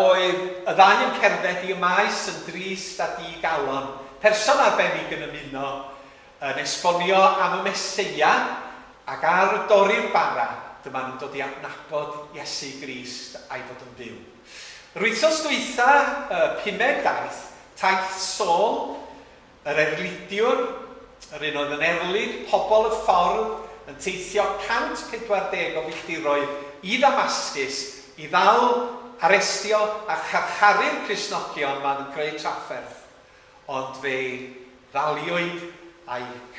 Speaker 1: oedd y ddau yn cerdded i'r maes yn drist a digalon. Person arbennig yn ymuno yn esbonio am y Meseia Ac ar y dorri'r bara, dyma nhw'n dod i adnabod Iesu Grist a'i fod yn byw. Yr wythnos dwytha, 5 Daith, taith Sôl, yr erlidiwr, yr un oedd yn erlid, pobl y ffordd, yn teithio 140 o filltiroedd i Damascus, i ddal, arestio a charcharu'r Cristnogion ma'n creu trafferth. Ond fe ddaliwyd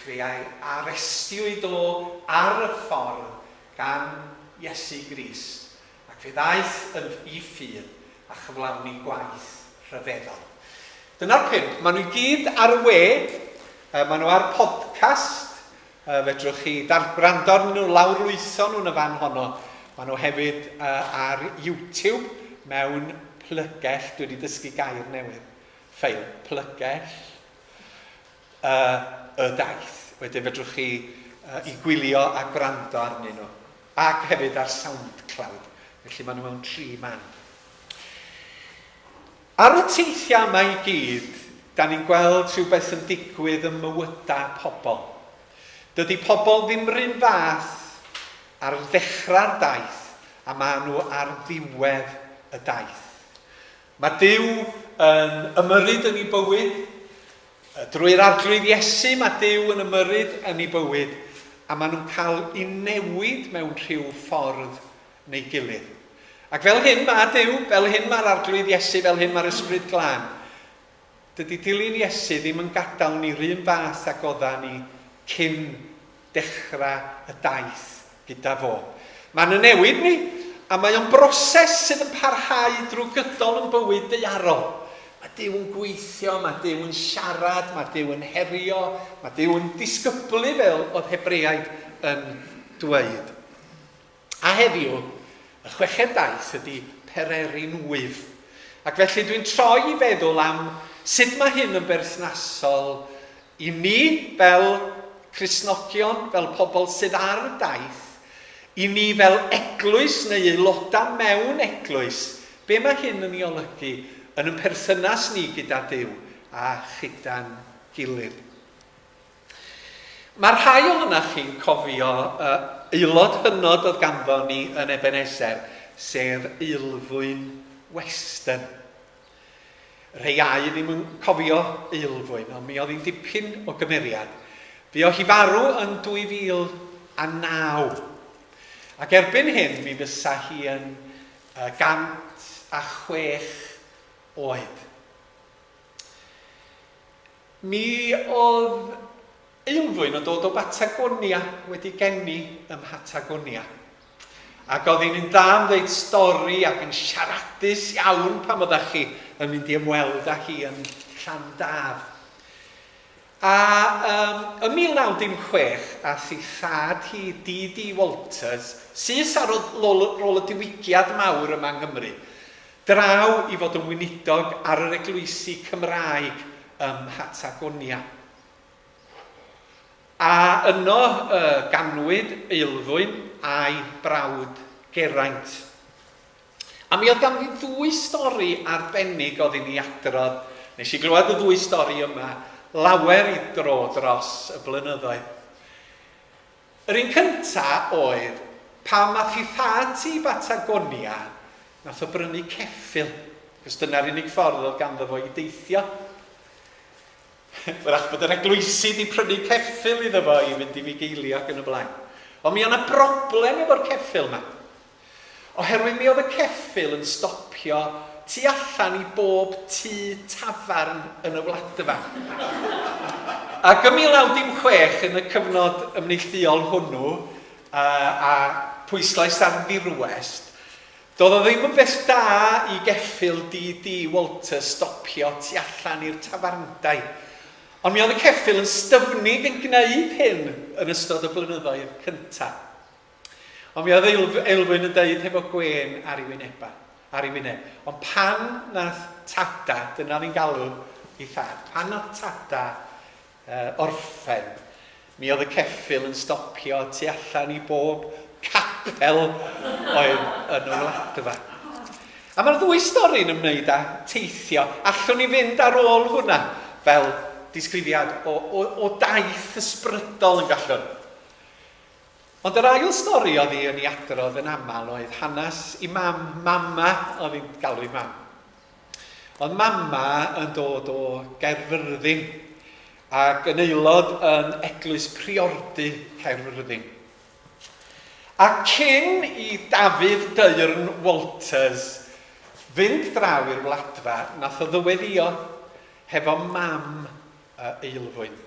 Speaker 1: fe arestiwyd o ar y ffordd gan Iesu Grist. Ac fe ddaeth i ffydd a chyflawni gwaith rhyfeddol. Dyna'r 5. Maen nhw i gyd ar y we, maen nhw ar podcast, fedrwch chi gwrando arnyn nhw lawrlwytho nhw'n y fan honno. Maen nhw hefyd ar YouTube mewn plygell, dwi wedi dysgu gair newydd, ffeil, plygell y daith. Wedyn fedrwch chi i gwylio a gwrando arnyn nhw. Ac hefyd ar SoundCloud. Felly maen nhw mewn 3 man. Ar y teithiau yma i gyd, da ni'n gweld rhywbeth yn digwydd yn mywydau pobl. Dydy pobl ddim rhan fath ar ddechrau'r daith, a maen nhw ar ddiwedd y daith. Mae Duw yn ymyrryd yn ei bywyd, drwy'r arglwydd Iesu mae Duw yn ymyrryd yn ei bywyd, a maen nhw'n cael ei newid mewn rhyw ffordd neu gilydd. Ac fel hyn mae Duw, fel hyn mae'r arglwydd Iesu, fel hyn mae'r Ysbryd Glân. Dydy dilyn Iesu ddim yn gadael ni rhan fath ag oddan ni cyn dechrau y daith gyda fo. Mae'n y newid ni, a mae o'n broses sydd yn parhau drwy gydol yn bywyd daearol. Mae Duw yn gweithio, mae Duw yn siarad, mae Duw yn herio, mae Duw yn disgyblu fel oedd Hebreaid yn dweud. A heddiw, y 6 daith ydy Pererin wyf. Ac felly dwi'n troi i feddwl am sut mae hyn yn berthnasol i ni fel Cristnogion, fel pobl sydd ar y daith, i ni fel eglwys neu aelodau mewn eglwys, be mae hyn yn ei olygu yn y perthynas ni gyda Duw a chyda'n gilydd. Mae'r rhai ohonoch chi'n cofio aelod hynod oedd ganddo ni yn Ebeneser, sef Eilfwyn Weston. Rheiau ddim yn cofio Eilfwyn, ond mi oedd hi'n dipyn o gymeriad. Fe oedd hi farw yn 2009. Ac erbyn hyn, mi fysa hi yn 106 oed. Mi oedd Eilfwyn yn dod o Patagonia, wedi geni ym Patagonia. Ac oedd hi'n da am ddeud stori ac yn siaradus iawn pam oeddech chi yn mynd i ymweld â hi yn Llandaf. A ym 1916, ath ei thad hi D.D. Walters, sy'n ar ôl y diwygiad mawr yma yng Nghymru, draw i fod yn weinidog ar yr eglwysi Cymraeg ym Patagonia. A yno ganwyd Eilfwyn a'i brawd Geraint. A mi oedd ganddi 2 stori arbennig oedd i ni adrodd. Nes i glywed y 2 stori yma lawer i dro dros y blynyddoedd. Yr un cyntaf oedd pan nath i thad i Patagonia, nath o brynu ceffyl. Cos dyna'r unig ffordd oedd ganddo fo i deithio. Wrach bod yr eglwysi di prynu ceffyl iddo fo i fynd i fugeilio ac yn y blaen. Ond mi oedd yna broblem efo'r ceffyl yma. Oherwydd mi oedd y ceffyl yn stopio tu allan i bob tŷ tafarn yn y wladfa. Ac ym 1916, yn y cyfnod ymneilltuol hwnnw, a pwyslais ar ddirwest, doedd o ddim yn beth da i geffyl D.D. Walters stopio tu allan i'r tafarndau. Ond mi oedd y ceffyl yn styfnig yn gwneud hyn yn ystod y blynyddoedd cyntaf. Ond mi oedd Eilfwyn yn dweud hefo gwen ar ei wyneb. Ond pan nath tada, dyna ni'n galw i thad, pan nath tada orffen, mi oedd y ceffyl yn stopio tu allan i bob capel oedd yn y wladfa. A mae'r 2 stori'n ymwneud â teithio. Allwn ni fynd ar ôl hwnna fel disgrifiad o daith ysbrydol yn gallwn. Ond yr ail stori oedd hi yn ei adrodd yn aml oedd hanes i mama oedd hi'n galw ei mam. Oedd mama yn dod o Gaerfyrddin ac yn aelod yn Eglwys Priordy Caerfyrddin. A cyn i Dafydd Deirn Walters fynd draw i'r wladfa, nath o ddyweddio hefo mam Eilfwyn.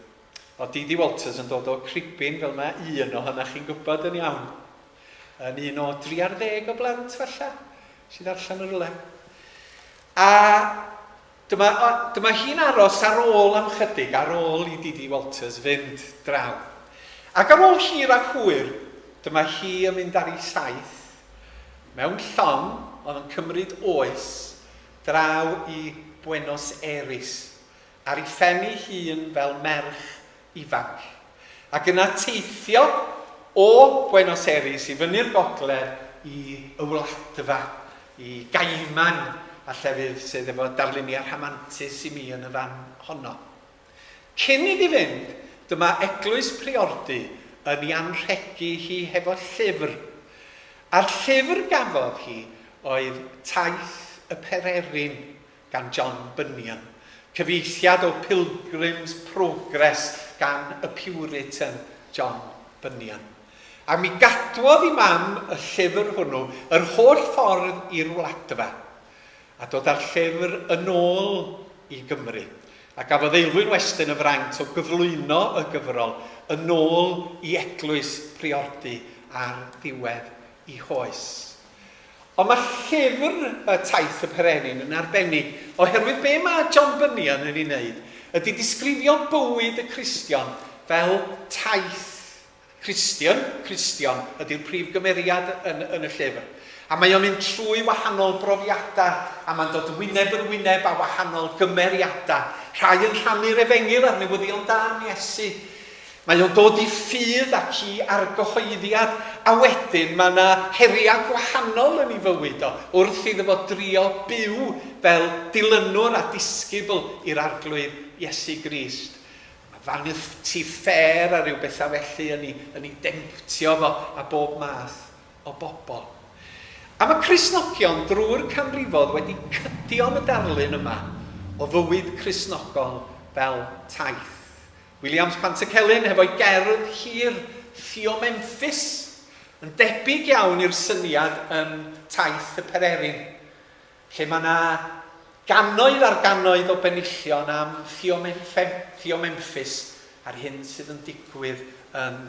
Speaker 1: O Didi Walters yn dod o Cribin, fel mae un o hynna chi'n gwybod yn iawn. Yn un o 30 o blant falla, sydd allan yn rhywle. A dyma hi'n aros ar ôl am chydig, ar ôl i Didi Walters fynd draw. Ac ar ôl hir a hwyr, dyma hi yn mynd ar ei saith, mewn llong oedd yn cymryd oes, draw i Buenos Aires, ar ei phen ei hun fel merch ifanc. Ac yna teithio o Buenos Aires i fyny'r gogledd i y wladfa, i Gaiman, a llefydd sydd efo darluniau rhamantus i mi yn y fan honno. Cyn iddi fynd, dyma Eglwys Priordy yn ei anrhegu hi hefo llyfr. A'r llyfr gafodd hi oedd Daith y Pererin gan John Bunyan, cyfeithiad o Pilgrim's Progress gan y Puritan John Bunyan. A mi gadwodd i mam y llyfr hwnnw yr holl ffordd i'r wladfa, a dod â'r llyfr yn ôl i Gymru. A gafodd Eilwyn Weston y fraint o gyflwyno y gyfrol yn ôl i Eglwys Priordy ar ddiwedd ei hoes. Ond mae llyfr y Daith y Pererin yn arbennig oherwydd be mae John Bunyan yn ei wneud ydy disgrifio bywyd y Cristion fel taith Cristion. Cristion ydy'r prif gymeriad yn y llyfr. A mae o'n mynd trwy wahanol brofiadau, a mae'n dod wyneb yn wyneb a wahanol gymeriadau. Rhai yn rhannu'r efengyl ar newyddion da am Iesu. Mae o'n dod i ffydd ac i argyhoeddiad, a wedyn mae yna heriau gwahanol yn ei fywyd o, wrth iddo fo drio byw fel dilynwr a disgybl i'r arglwydd Iesu Grist. Mae Vanity Fair a rhyw bethau felly yn ei demptio fo a bob math o bobl. A mae Cristnogion drwy'r canrifodd wedi cydio am y darlun yma o fywyd Cristnogol fel taith. Williams Pantycelyn hefo'i gerdd hir Theomemphis yn debyg iawn i'r syniad yn Daith y Pererin, lle mae yna gannoedd ar gannoedd o benillion am Theomemphis a'r hyn sydd yn digwydd yn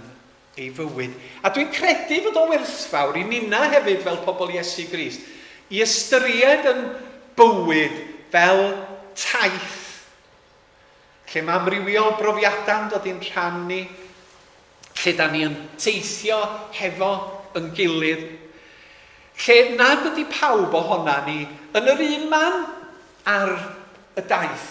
Speaker 1: ei fywyd. A dwi'n credu fod o werthfawr i nina hefyd fel pobl Iesu Grist i ystyried yn bywyd fel taith, lle mae amrywiol brofiadau'n dod i'n rhannu, lle da ni yn teithio hefo yn gilydd, lle nad ydy pawb ohona ni yn yr un man ar y daith.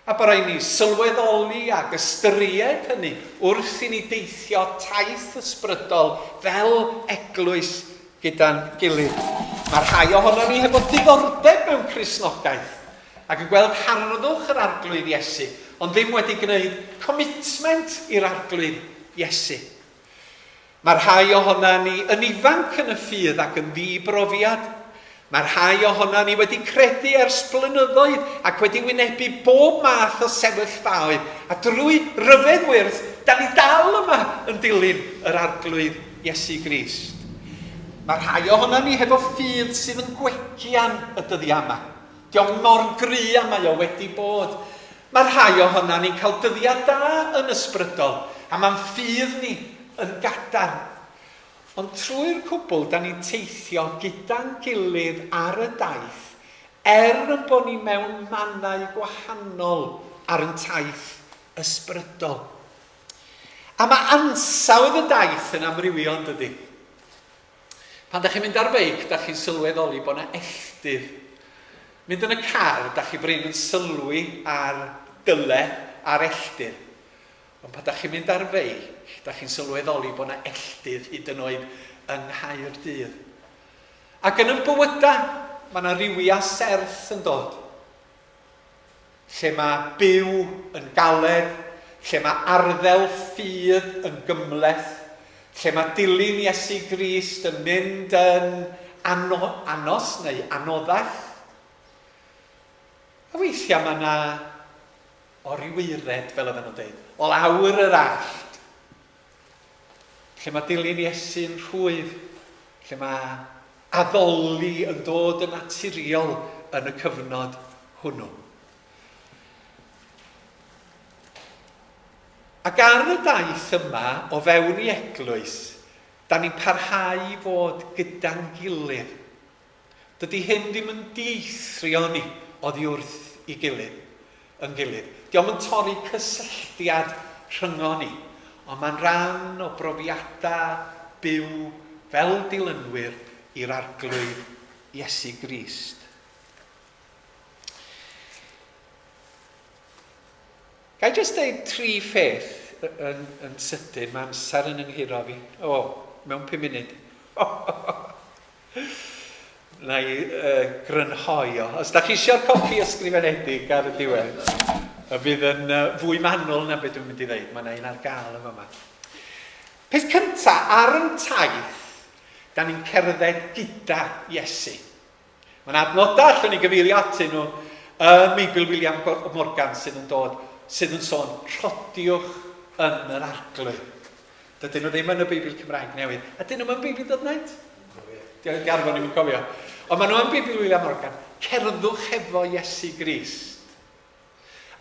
Speaker 1: A bod rhaid ni sylweddoli ac ystyried hynny wrth i ni deithio taith ysbrydol fel eglwys gyda'n gilydd. Mae rhai ohono ni hefo diddordeb mewn Cristnogaeth ac yn gweld harddwch yr arglwydd Iesu, ond ddim wedi gwneud commitment i'r arglwydd Iesu. Mae rhai ohono ni yn ifanc yn y ffydd ac yn ddibrofiad. Mae rhai ohono ni wedi credu ers blynyddoedd ac wedi wynebu bob math o sefyllfaoedd. A drwy ryfedd wyrth, da ni dal yma yn dilyn yr arglwydd Iesu Grist. Mae rhai ohono ni hefo ffydd sydd yn gwegian y dyddiau yma. Diolch mor gry a mae o wedi bod. Mae rhai ohono ni'n cael dyddiau da yn ysbrydol, a mae'n ffydd ni yn gadarn. Ond trwy'r cwbl, da ni'n teithio gyda'n gilydd ar y daith, yn bod ni mewn mannau gwahanol ar yn taith ysbrydol. A mae ansawdd y daith yn amrywio, dydy. Pan da chi'n mynd ar feic, da chi'n sylweddoli bod yna elldydd. Mynd yn y car, da chi brin yn sylwi ar dyle a'r elldydd. Ond pan da chi'n mynd ar feic, da chi'n sylweddoli bod yna elldydd hyd yn oed yng Nghaerdydd. Ac yn y bywydau, mae yna rywia serth yn dod. Lle mae byw yn galed, lle mae arddel ffydd yn gymleth, lle mae dilyn Iesu Grist yn mynd yn anos neu anoddach. A weithiau mae yna oriwired, fel ydyn nhw'n dweud, o lawr yr allt, lle mae dilyn Iesu'n rhwydd, lle mae addoli yn dod yn naturiol yn y cyfnod hwnnw. Ac ar y daith yma o fewn i eglwys, da ni'n parhau i fod gyda'n gilydd. Dydy hyn ddim yn deithrio ni oddi wrth i gilydd, yn gilydd. Diolch yn torri cysylltiad rhyngo ni, ond mae'n rhan o brofiadau byw fel dilynwyr i'r arglwydd Iesu Grist. Ga i jyst dweud 3 pheth yn sydyn, mae amser yn ynghiro fi. Mewn 5 munud. Na i grynhoi o. Os da chi eisiau'r copi ysgrifenedig ar y diwedd, y bydd yn fwy manwl na beth dwi'n mynd i ddeud. Mae yna un ar gael yma. Peth cyntaf, ar yn taith, da ni'n cerdded gyda Iesu. Mae'n adnodau allwn ni gyfeirio atyn nhw Meibl William Morgan sydd yn sôn rhodiwch yn yr arglwydd. Dydyn nhw ddim yn y Beibl Cymraeg newydd. Ydyn nhw'n Beibl Dydnaint? Di arfon ni'n cofio. Ond maen nhw'n Beibl William Morgan. Cerddwch efo Iesu Grist.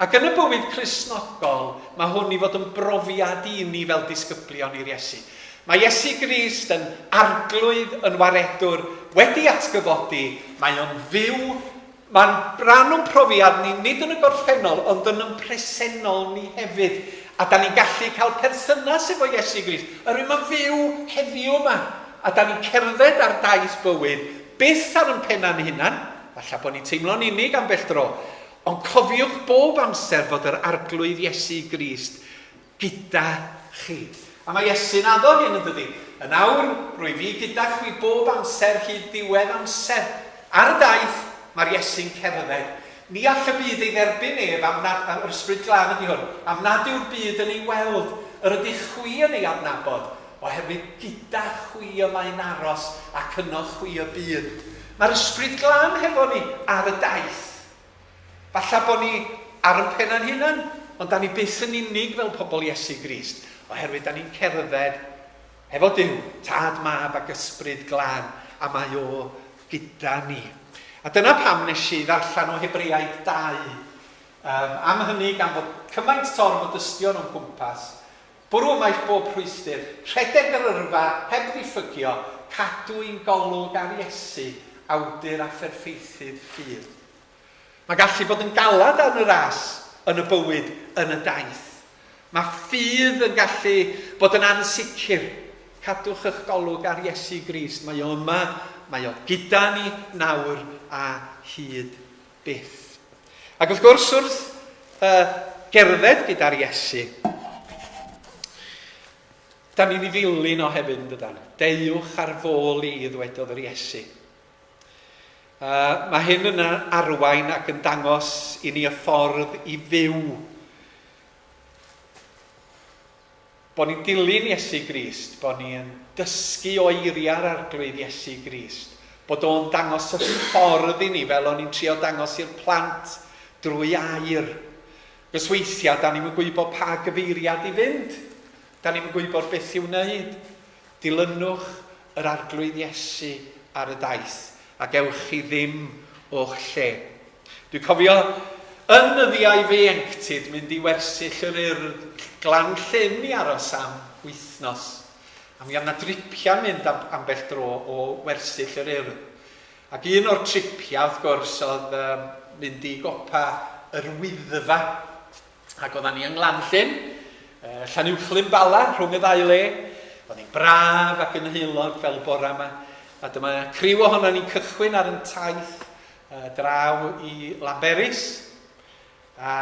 Speaker 1: Ac yn y bywyd Cristnogol, mae hwn i fod yn brofiad i ni fel disgyblion i'r Iesu. Mae Iesu Grist yn arglwydd, yn waredwr, wedi atgyfodi, mae o'n fyw. Mae'n bran o'n profiad ni, nid yn y gorffennol, ond yn presennol ni hefyd. A da ni'n gallu cael perthynas efo Iesu Grist. Oherwydd mae'n fyw heddiw yma. A da ni'n cerdded ar daith bywyd, byth ar yn penna'n hunan, falle bod ni'n teimlo'n unig am bell dro, ond cofiwch bob amser fod yr arglwydd Iesu Grist gyda chi. A mae Iesu'n addo hyn yn dydi. Yn awr, rwy fi gyda chi bob amser hyd diwedd amser. Ar y daith, mae'r Iesu'n cerdded. Ni all y byd ei dderbyn ef, yr ysbryd glân ydi hwn, am nad yw'r byd yn ei weld, yr ydy chwi yn ei adnabod, oherwydd gyda chwi yma'n aros ac yno chwi y byd. Mae'r ysbryd glân hefo ni ar y daith. Falle bod ni ar yn penna'n hunan, ond da ni byth yn unig fel pobl Iesu Grist, oherwydd da ni'n cerdded efo Duw, tad mab ac ysbryd glân, a mae o gyda ni. A dyna pam nes i ddarllen o Hebreaid 2. Am hynny gan fod cymaint torfod ystion o'n cwmpas, bwrw ymaith bob rhwystyr, rhedeg yr yrfa, heb ddiffygio, cadw i'n golwg ar Iesu, awdur a pherffeithydd ffydd. Mae gallu bod yn galad yn y ras, yn y bywyd, yn y daith. Mae ffydd yn gallu bod yn ansicr. Cadwch eich golwg ar Iesu Grist. Mae o yma, mae o gyda ni nawr a hyd byth. Ac wrth gwrs wrth gerdded gyda'r Iesu, da ni'n ei ddilyn o hefyd yn dydan. Deuwch ar fôl i, ddwedodd yr Iesu. Mae hyn yn arwain ac yn dangos i ni y ffordd i fyw. Bod ni'n dilyn Iesu Grist, bod ni'n dysgu o eiriau'r arglwydd Iesu Grist, bod o'n dangos y ffordd i ni fel o'n i'n trio dangos i'r plant drwy air. Gos weithiau, da ni'n gwybod pa gyfeiriad i fynd. Da ni'n gwybod beth i'w wneud. Dilynwch yr arglwydd Iesu ar y daith, a gewch chi ddim o'ch lle. Dwi'n cofio yn y ddiau fe enctid mynd i wersyll yr urdd glan llyn i aros am wythnos. A mi oedd na dripiau mynd am bell dro o wersyll yr urdd. Ac un o'r tripiau, wrth gwrs, oedd mynd i gopa yr Wyddfa. Ac oedden ni yng Nglanllyn, Llanuwchlyn Bala, rhwng y ddau le. Oedd ni'n braf ac yn heulog fel bora yma. A dyma criw ohono ni'n cychwyn ar yn taith draw i Lanberis a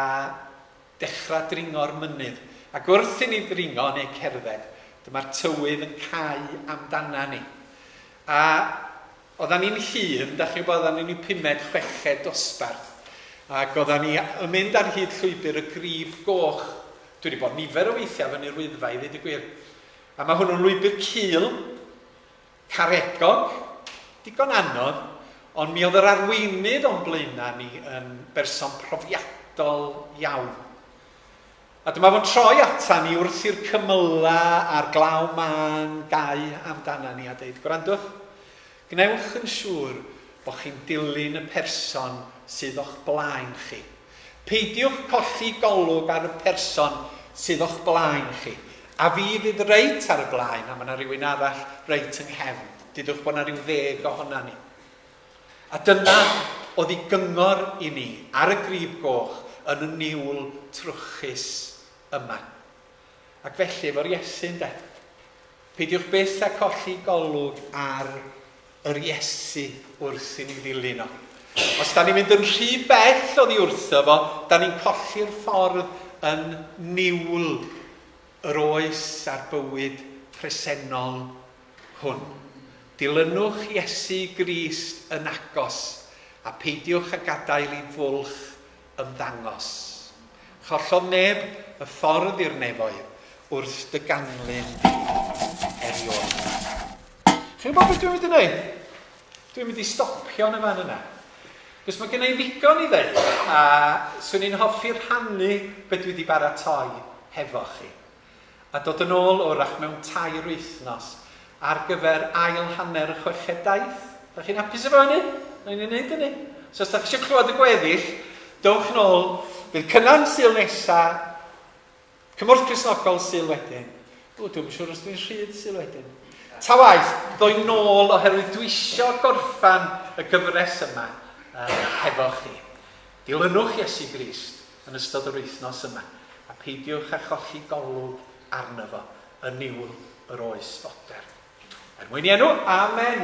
Speaker 1: dechrau dringo'r mynydd. Ac wrth i ni dringo neu cerdded, dyma'r tywydd yn cau amdana ni. A oedden ni'n hyn, da chi'n bod oedden ni'n 5-6 dosbarth. Ac oedden ni yn mynd ar hyd llwybr y grib goch. Dwi wedi bod nifer o weithiau fyny'r Wyddfa i ddweud y gwir. A mae hwnnw'n lwybr cul, caregog, digon anodd, ond mi oedd yr arweinydd o'n blaenau ni yn berson profiadol iawn. A dyma fo'n troi ata ni wrth i'r cymyla a'r glaw ma'n gau amdana ni a dweud, gwrandwch, gnewch yn siŵr bod chi'n dilyn y person sydd o'ch blaen chi. Peidiwch colli golwg ar y person sydd o'ch blaen chi. A fi fydd reit ar y blaen, a mae yna rhywun arall reit yng nghefn. Dydwch bod yna rhyw 10 ohona ni. A dyna oedd ei gyngor i ni ar y grib goch yn y niwl trwchus yma. Ac felly efo'r Iesu'n de, peidiwch byth â colli golwg ar yr Iesu wrth i ni ddilyn o. Os da ni'n mynd yn rhy bell oddi wrtho fo, da ni'n colli'r ffordd yn niwl yr oes a'r bywyd presennol hwn. Dilynwch Iesu Grist yn agos a peidiwch a gadael I fwlch ymddangos. Chollodd neb y ffordd i'r nefoedd wrth dy ganlyn di erioed. Chi'n gwybod beth dwi'n mynd i wneud? Dwi'n mynd I stopio yn y fan yna. Cos mae gen I ddigon I ddeud, a swn i'n hoffi rhannu beth dwi wedi baratoi hefo chi. A dod yn ôl wrach mewn 2 wythnos ar gyfer ail hanner y chweched Daith. Da chi'n hapus efo hynny? Na'n ni'n neud hynny? So os da chi eisiau clywed y gweddill, dowch nôl, bydd cynnan Sul nesa, cymwrth Cristnogol Sul wedyn. Dwi'n siŵr os dwi'n rhydd Sul wedyn. Ta waith, ddoi nôl oherwydd dwi isio gorffan y gyfres yma hefo chi. Dilynwch Iesu Grist yn ystod yr wythnos yma, a peidiwch â cholli golwg arno fo y niwl yr oes fodern. Er mwyn I enw, amen.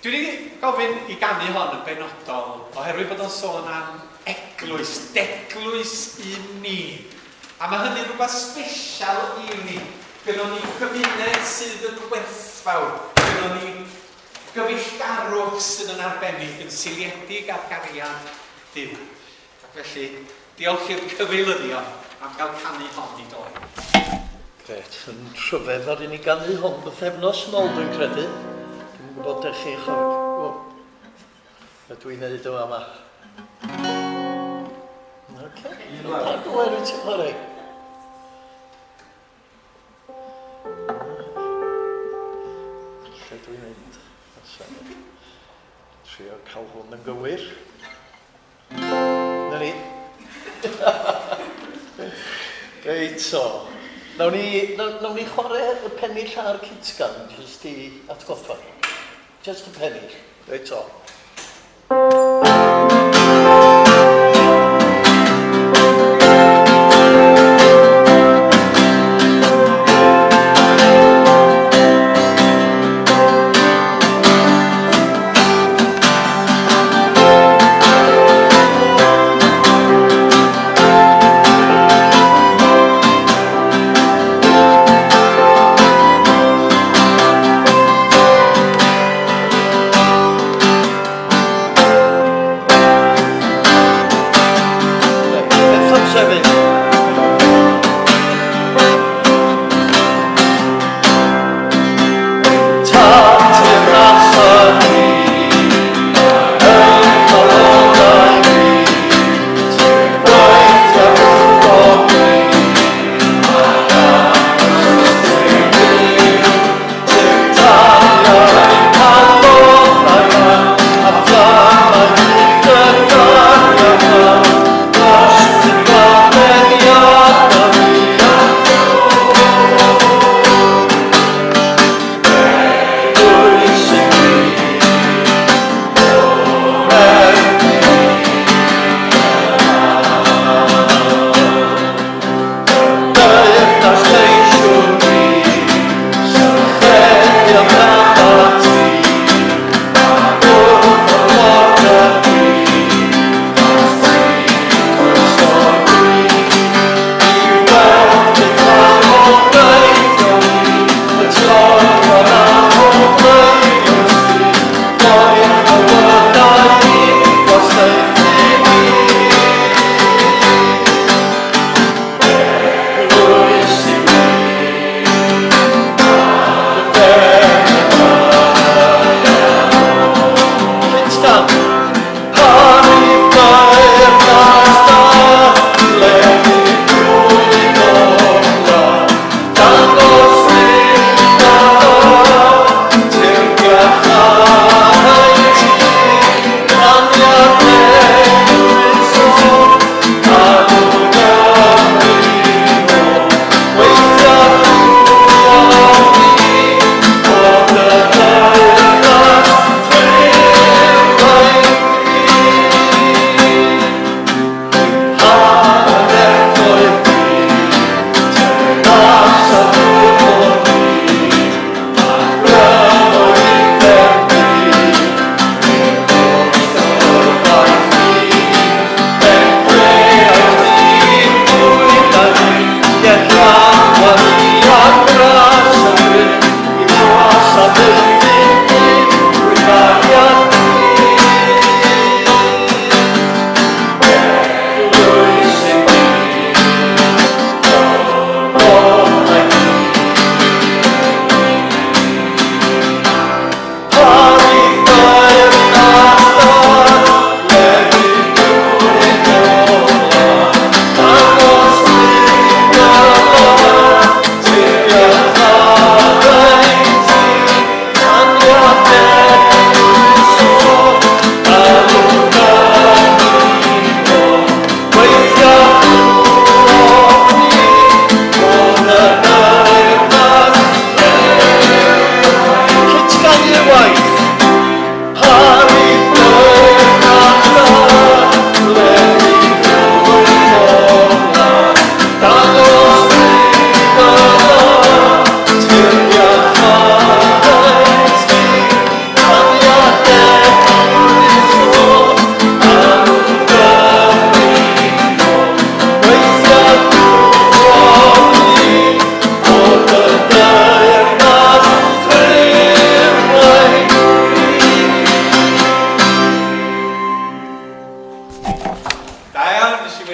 Speaker 1: Dwi wedi gofyn I ganu hon yn benodol oherwydd bod o'n sôn am eglwys, deglwys I ni. A mae hynny'n rhywbeth sbesial I ni. Gynnon ni gymuned sydd yn werthfawr. Gynnon ni gyfeillgarwch sydd yn arbennig yn siliedig ar gariad Duw. Ac felly, diolch i'r cyfeilyddion am gael canu hon I doi.
Speaker 2: Gret, yn rhyfedd i ni ganu hon bythefnos nôl dwi'n credu. Dwi'n gwybod eich chi'ch ydw i'n neud o yma. Oce, dwi'n gwybod ti'n chwarae. Lle dwi'n mynd? Trio cael hwn yn gywir. Na ni. Reit so. Nawn ni chwarae y penny lla'r cytsgan, jyst I atgoffa. Just y penny. Reit so.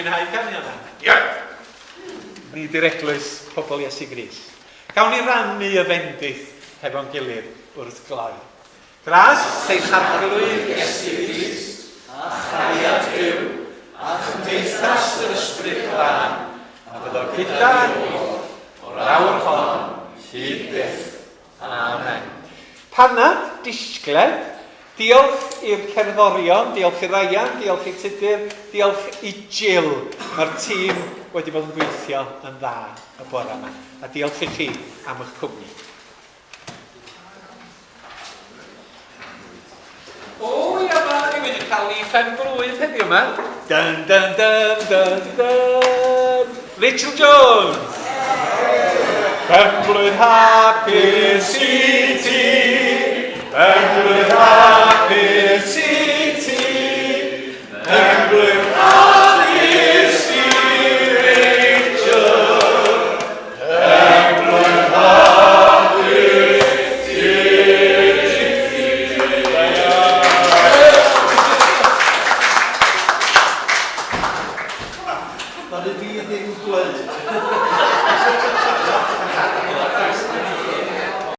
Speaker 1: mwynhau ganu hwnna? Ie! Ni di'r eglwys pobl Iesu Grist. Gawn ni rannu y fendith hefo'n gilydd wrth gloi. Gras, eich arglwydd Iesu Grist, a chariad Duw, a chymdeithas yr ysbryd glân, a fyddo gyda ni o'r awr hon, hyd byth. Amen. Panad, disgled, diolch i'r cerddorion, diolch i Ryan, diolch i Tudur, diolch i Jill. Mae'r tîm wedi bod yn gweithio yn dda y bore yma. A diolch i chi am eich cwmni. O, ia ma, ni wedi cael ei ffen blwydd heddiw yma. Dun, dun, dun, dun, dun. Rachel Jones. Pen-blwydd hapus i ti. Pen-blwydd hapus i ti. Pen-blwydd hapus i Rachel. Pen-blwydd hapus i ti.
Speaker 2: Mae'n y fi ddim gweld.